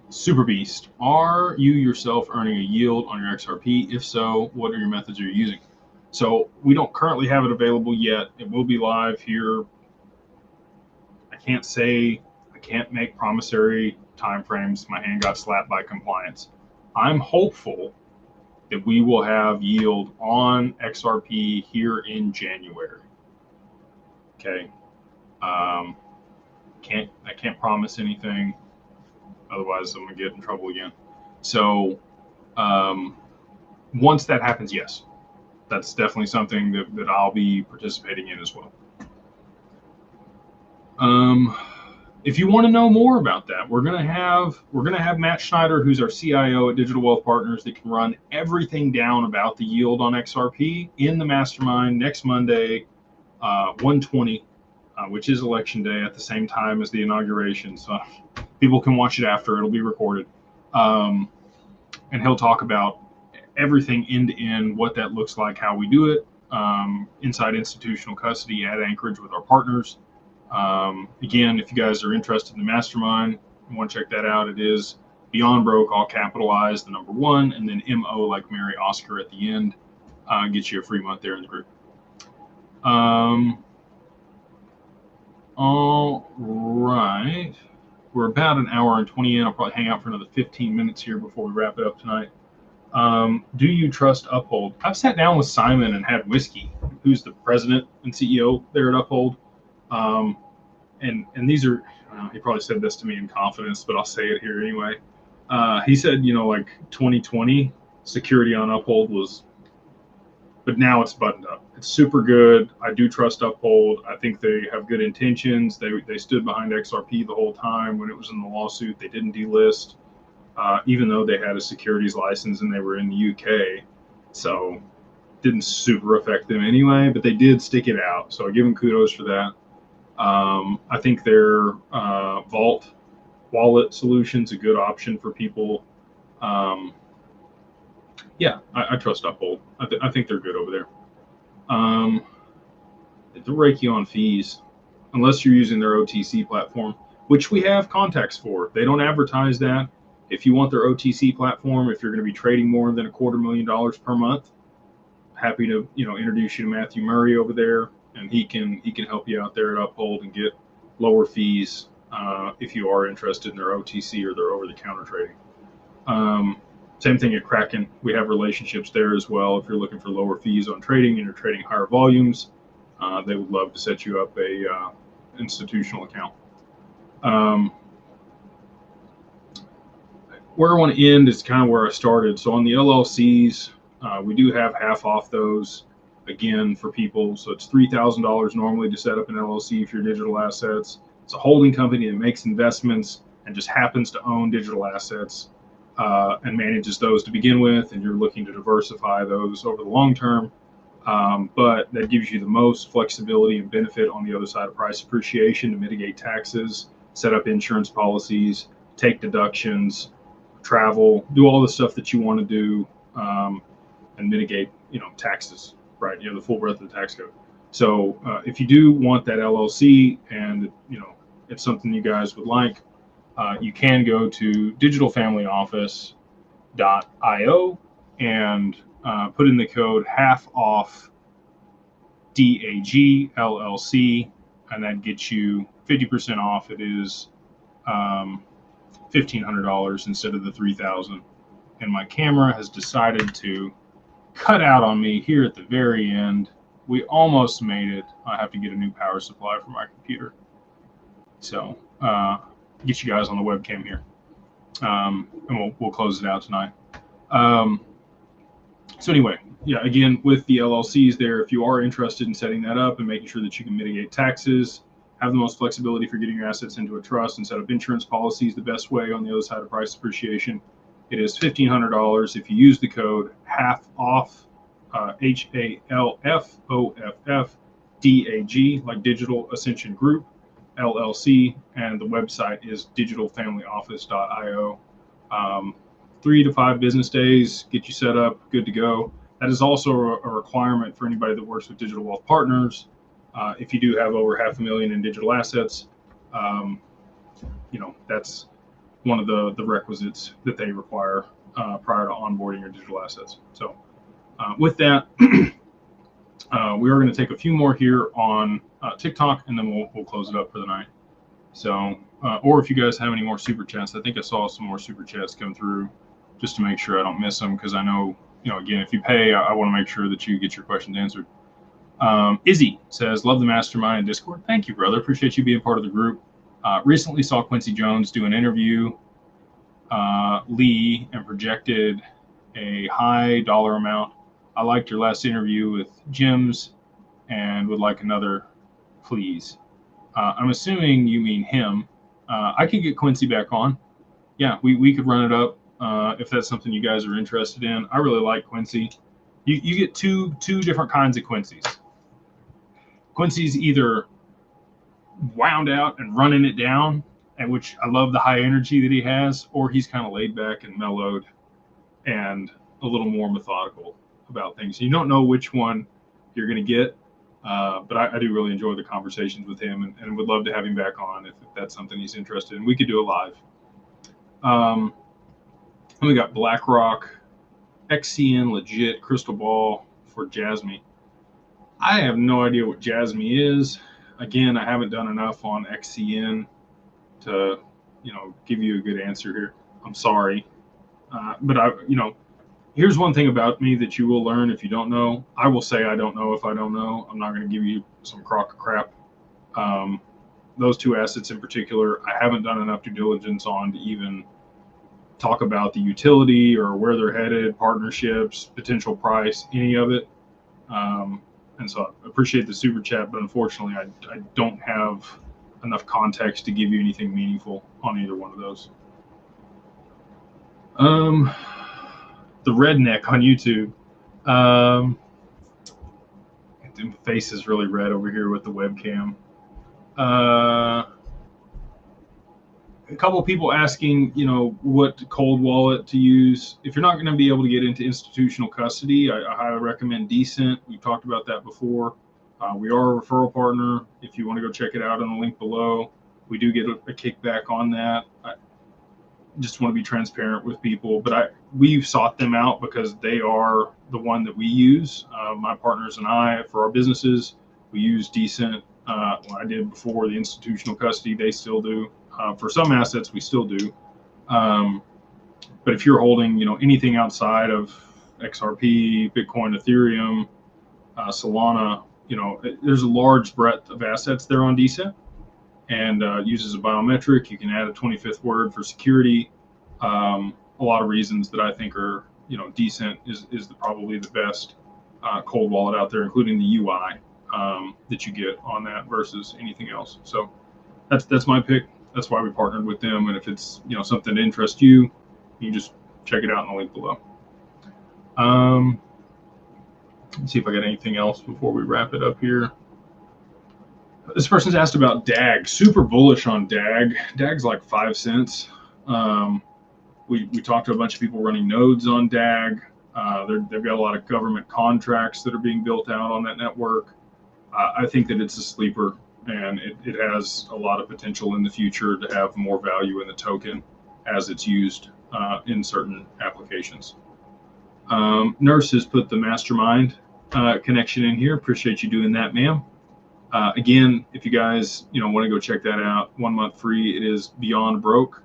Super Beast, are you yourself earning a yield on your XRP? If so, what are your methods you're using? So we don't currently have it available yet. It will be live here. I can't make promissory timeframes. My hand got slapped by compliance. I'm hopeful that we will have yield on XRP here in January. Okay. I can't promise anything. Otherwise, I'm gonna get in trouble again. So once that happens, yes, that's definitely something that I'll be participating in as well. If you want to know more about that, we're gonna have Matt Schneider, who's our CIO at Digital Wealth Partners, that can run everything down about the yield on XRP in the Mastermind next Monday, 1:20, which is election day at the same time as the inauguration. So people can watch it after. It'll be recorded. And he'll talk about everything end to end, what that looks like, how we do it, inside institutional custody at Anchorage with our partners. Again, if you guys are interested in the Mastermind and want to check that out, it is Beyond Broke, all capitalized, the number 1, and then MO like Mary Oscar at the end. Get you a free month there in the group. All right. We're about an hour and 20 in. I'll probably hang out for another 15 minutes here before we wrap it up tonight. Do you trust Uphold? I've sat down with Simon and had whiskey, who's the president and CEO there at Uphold. And these are, he probably said this to me in confidence, but I'll say it here anyway. He said, like 2020 security on Uphold was, but now it's buttoned up. It's super good. I do trust Uphold. I think they have good intentions. They stood behind XRP the whole time when it was in the lawsuit. They didn't delist, even though they had a securities license and they were in the UK. So didn't super affect them anyway, but they did stick it out. So I give them kudos for that. I think their Vault wallet solution's a good option for people. Yeah, I trust Uphold. I think they're good over there. They'll rake you on fees unless you're using their OTC platform, which we have contacts for. They don't advertise that. If you want their OTC platform, if you're going to be trading more than $250,000 per month, happy to introduce you to Matthew Murray over there, and he can help you out there at Uphold and get lower fees if you are interested in their OTC or their over-the-counter trading. Same thing at Kraken. We have relationships there as well. If you're looking for lower fees on trading and you're trading higher volumes, they would love to set you up a institutional account. Where I want to end is kind of where I started. So on the LLCs, we do have half off those again for people. So it's $3,000 normally to set up an LLC for your digital assets. It's a holding company that makes investments and just happens to own digital assets and manages those to begin with. And you're looking to diversify those over the long term. But that gives you the most flexibility and benefit on the other side of price appreciation to mitigate taxes, set up insurance policies, take deductions, travel, do all the stuff that you want to do, and mitigate, taxes, right? You have the full breadth of the tax code. So if you do want that LLC and, it's something you guys would like, you can go to digitalfamilyoffice.io and put in the code half off DAG LLC, and that gets you 50% off. It is $1,500 instead of the $3,000. And my camera has decided to cut out on me here at the very end. We almost made it. I have to get a new power supply for my computer. So get you guys on the webcam here, and we'll close it out tonight. So anyway, yeah, again, with the LLCs there, if you are interested in setting that up and making sure that you can mitigate taxes, have the most flexibility for getting your assets into a trust and set up insurance policies the best way on the other side of price appreciation, it is $1,500 if you use the code half off, HALFOFF DAG, like Digital Ascension Group LLC, and the website is digitalfamilyoffice.io. 3 to 5 business days, get you set up, good to go. That is also a requirement for anybody that works with Digital Wealth Partners. If you do have over $500,000 in digital assets, that's one of the requisites that they require prior to onboarding your digital assets. So with that, we are going to take a few more here on TikTok, and then we'll close it up for the night. So, or if you guys have any more super chats, I think I saw some more super chats come through, just to make sure I don't miss them, because I know, again, if you pay, I want to make sure that you get your questions answered. Izzy says, love the Mastermind and Discord. Thank you, brother. Appreciate you being part of the group. Recently saw Quincy Jones do an interview, Lee, and projected a high dollar amount. I liked your last interview with Jim's and would like another, please. I'm assuming you mean him. I could get Quincy back on. Yeah, we could run it up if that's something you guys are interested in. I really like Quincy. You get two different kinds of Quincy's. Quincy's either wound out and running it down, and which I love the high energy that he has, or he's kind of laid back and mellowed and a little more methodical about things. You don't know which one you're going to get, but I do really enjoy the conversations with him, and would love to have him back on if that's something he's interested in. We could do it live. And we got BlackRock, XCN Legit, Crystal Ball for Jasmy. I have no idea what Jasmy is. Again, I haven't done enough on XCN to, give you a good answer here. I'm sorry. But here's one thing about me that you will learn if you don't know. I will say I don't know if I don't know. I'm not going to give you some crock of crap. Those two assets in particular, I haven't done enough due diligence on to even talk about the utility or where they're headed, partnerships, potential price, any of it. And so I appreciate the super chat, but unfortunately I don't have enough context to give you anything meaningful on either one of those. The redneck on YouTube The face is really red over here with the webcam. A couple of people asking, what cold wallet to use. If you're not going to be able to get into institutional custody, I highly recommend Decent. We've talked about that before. We are a referral partner. If you want to go check it out on the link below, we do get a kickback on that. I just want to be transparent with people, but we've sought them out because they are the one that we use. My partners and I, for our businesses, we use Decent. I did before the institutional custody, they still do. For some assets, we still do. But if you're holding, anything outside of XRP, Bitcoin, Ethereum, Solana, there's a large breadth of assets there on Decent, and uses a biometric. You can add a 25th word for security. A lot of reasons that I think are, Decent is probably the best cold wallet out there, including the UI that you get on that versus anything else. So that's my pick. That's why we partnered with them. And if it's, something that interests you, you can just check it out in the link below. Let's see if I got anything else before we wrap it up here. This person's asked about DAG. Super bullish on DAG. DAG's like 5 cents. We talked to a bunch of people running nodes on DAG. They've got a lot of government contracts that are being built out on that network. I think that it's a sleeper, and it has a lot of potential in the future to have more value in the token as it's used in certain applications. Nurse has put the Mastermind connection in here. Appreciate you doing that, ma'am. Again, if you guys want to go check that out, 1 month free. It is Beyond Broke.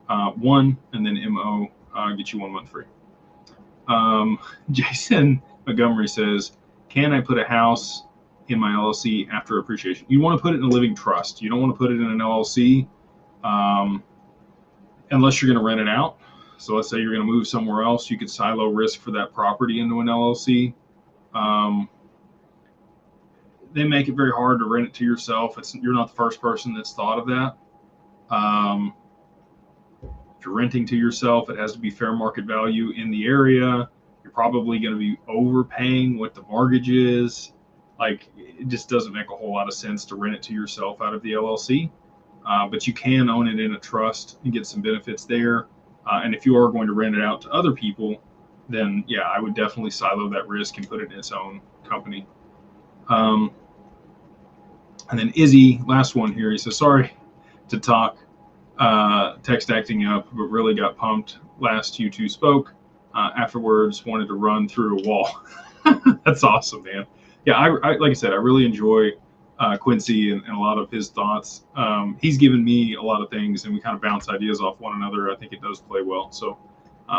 1 and then MO get you 1 month free. Jason Montgomery says, can I put a house in my LLC after appreciation? You want to put it in a living trust. You don't want to put it in an LLC unless you're going to rent it out. So let's say you're going to move somewhere else. You could silo risk for that property into an LLC. They make it very hard to rent it to yourself. You're not the first person that's thought of that. If you're renting to yourself, it has to be fair market value in the area. You're probably going to be overpaying what the mortgage is. Like, it just doesn't make a whole lot of sense to rent it to yourself out of the LLC. But you can own it in a trust and get some benefits there. And if you are going to rent it out to other people, then yeah, I would definitely silo that risk and put it in its own company. And then Izzy, last one here, he says, sorry to talk, text acting up, but really got pumped last you two spoke. Afterwards, wanted to run through a wall. That's awesome, man. Yeah, I like I said, I really enjoy Quincy and a lot of his thoughts. He's given me a lot of things, and we kind of bounce ideas off one another. I think it does play well. So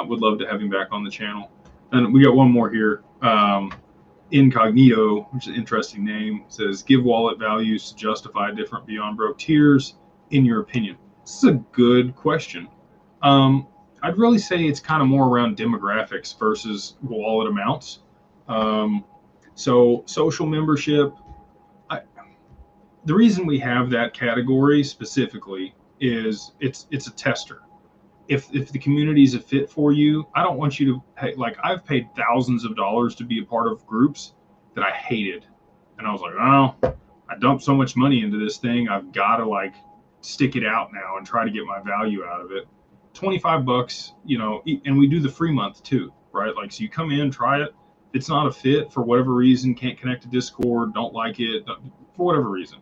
would love to have him back on the channel. And we got one more here. Incognito, which is an interesting name, says, give wallet values to justify different Beyond Broke tiers, in your opinion. This is a good question. I'd really say it's kind of more around demographics versus wallet amounts. So social membership, the reason we have that category specifically is it's a tester. If the community is a fit for you, I don't want you to pay. Like, I've paid thousands of dollars to be a part of groups that I hated, and I was like, oh, I dumped so much money into this thing, I've got to like stick it out now and try to get my value out of it. $25, and we do the free month too, right? Like, so you come in, try it. If it's not a fit for whatever reason, can't connect to Discord, don't like it, for whatever reason,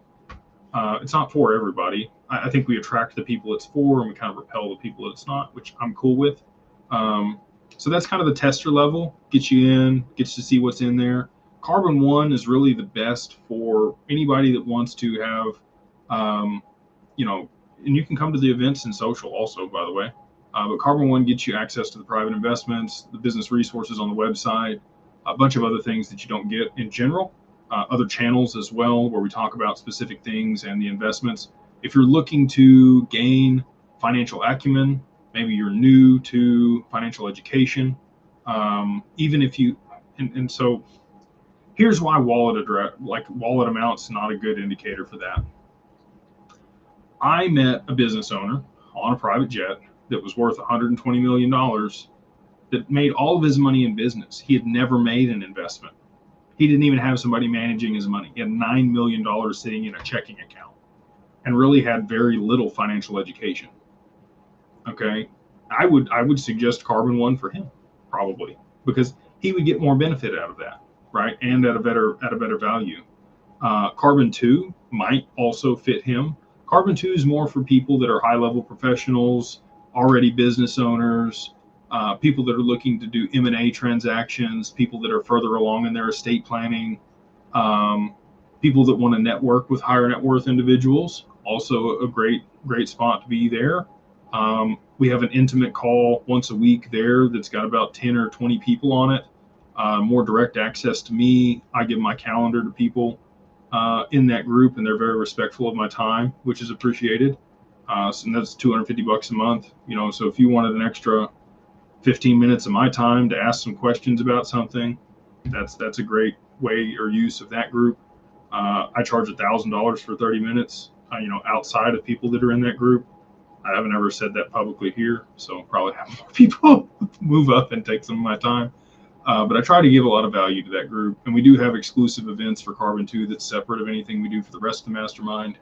it's not for everybody. I think we attract the people it's for, and we kind of repel the people that it's not, which I'm cool with. So that's kind of the tester level. Get you in, gets to see what's in there. Carbon One is really the best for anybody that wants to have, and you can come to the events and social also, by the way. But Carbon One gets you access to the private investments, the business resources on the website, a bunch of other things that you don't get in general. Other channels as well, where we talk about specific things and the investments. If you're looking to gain financial acumen, maybe you're new to financial education, even if you, and so here's why wallet amounts not a good indicator for that. I met a business owner on a private jet that was worth $120 million that made all of his money in business. He had never made an investment. He didn't even have somebody managing his money. He had $9 million sitting in a checking account and really had very little financial education. Okay. I would suggest Carbon 1 for him, probably, because he would get more benefit out of that, right? And at a better value. Carbon 2 might also fit him. Carbon 2 is more for people that are high-level professionals, already business owners, people that are looking to do M&A transactions, people that are further along in their estate planning, people that want to network with higher net worth individuals. Also a great spot to be there. We have an intimate call once a week there that's got about 10 or 20 people on it. More direct access to me. I give my calendar to people in that group, and they're very respectful of my time, which is appreciated. So that's $250 a month. You know, so if you wanted an extra 15 minutes of my time to ask some questions about something, that's a great way or use of that group. I charge $1,000 for 30 minutes. You know, outside of people that are in that group. I haven't ever said that publicly here, so I'll probably have more people move up and take some of my time. But I try to give a lot of value to that group. And we do have exclusive events for Carbon 2 that's separate of anything we do for the rest of the mastermind.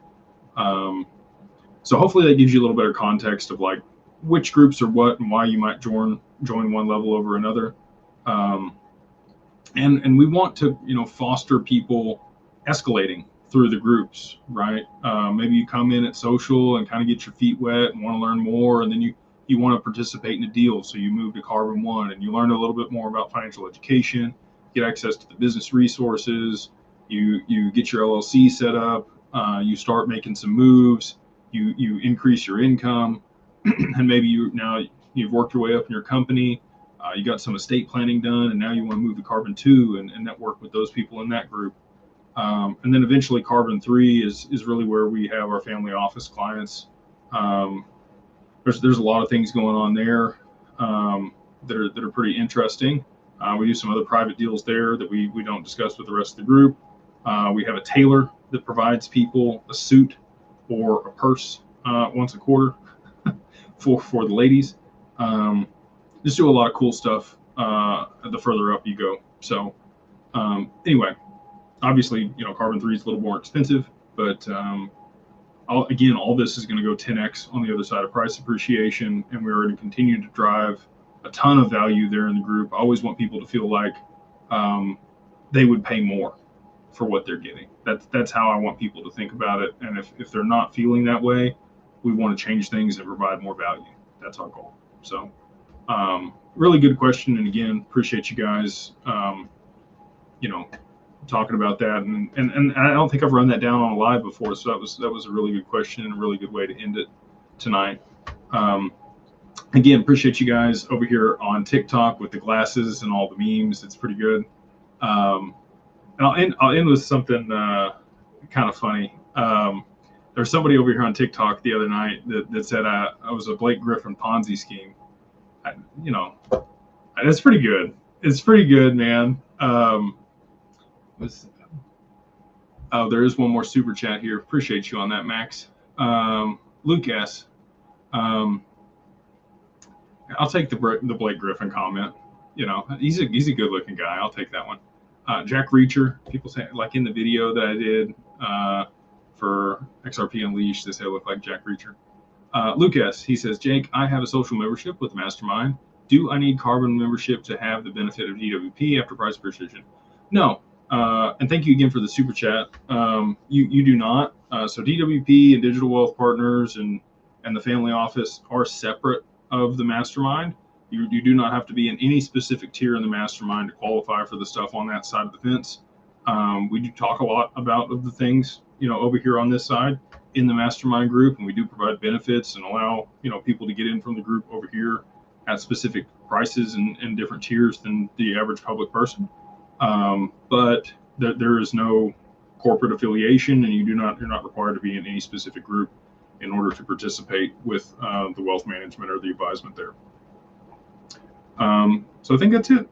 So hopefully that gives you a little better context of like which groups are what and why you might join one level over another. And we want to, you know, foster people escalating through the groups, right? Maybe you come in at social and kind of get your feet wet and want to learn more, and then you want to participate in a deal, so you move to Carbon 1 and you learn a little bit more about financial education, get access to the business resources, you get your LLC set up, you start making some moves, you increase your income, and maybe you've worked your way up in your company, you got some estate planning done, and now you want to move to Carbon 2 and network with those people in that group. And then eventually Carbon 3 is really where we have our family office clients. There's a lot of things going on there that are pretty interesting. We do some other private deals there that we don't discuss with the rest of the group. We have a tailor that provides people a suit or a purse once a quarter for the ladies. Just do a lot of cool stuff the further up you go. So anyway. Obviously, you know, Carbon 3 is a little more expensive, but all this is going to go 10x on the other side of price appreciation, and we're going to continue to drive a ton of value there in the group. I always want people to feel like they would pay more for what they're getting. That's how I want people to think about it. And if they're not feeling that way, we want to change things and provide more value. That's our goal. So really good question. And again, appreciate you guys, you know, talking about that, and I don't think I've run that down on a live before, so that was a really good question and a really good way to end it tonight. Again, appreciate you guys over here on TikTok with the glasses and all the memes. It's pretty good. And I'll end with something kind of funny. There's somebody over here on TikTok the other night that said I was a Blake Griffin Ponzi scheme. You know, that's pretty good. It's pretty good, man. There is one more super chat here. Appreciate you on that, Max. Lucas, I'll take the Blake Griffin comment. You know, he's a good looking guy. I'll take that one. Jack Reacher, people say, like in the video that I did for XRP Unleashed, they say I look like Jack Reacher. Lucas, he says, Jake, I have a social membership with Mastermind. Do I need Carbon membership to have the benefit of DWP after price appreciation? No. And thank you again for the super chat. You do not. So DWP and Digital Wealth Partners and the family office are separate of the mastermind. You do not have to be in any specific tier in the mastermind to qualify for the stuff on that side of the fence. We do talk a lot about the things, you know, over here on this side in the mastermind group, and we do provide benefits and allow, you know, people to get in from the group over here at specific prices and different tiers than the average public person. But there is no corporate affiliation, and you're not required to be in any specific group in order to participate with the wealth management or the advisement there. So I think that's it.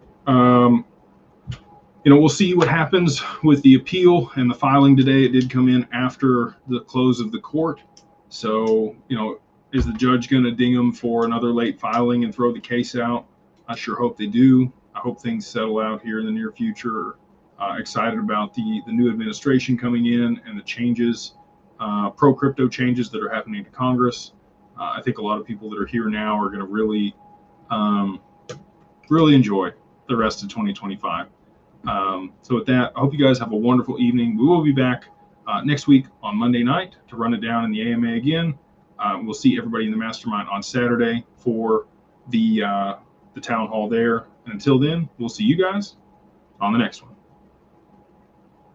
You know, we'll see what happens with the appeal and the filing today. It did come in after the close of the court. So, you know, is the judge going to ding them for another late filing and throw the case out? I sure hope they do. I hope things settle out here in the near future. Excited about the new administration coming in and the changes, pro-crypto changes that are happening to Congress. I think a lot of people that are here now are going to really, really enjoy the rest of 2025. So with that, I hope you guys have a wonderful evening. We will be back next week on Monday night to run it down in the AMA again. We'll see everybody in the Mastermind on Saturday for the town hall there. And until then, we'll see you guys on the next one.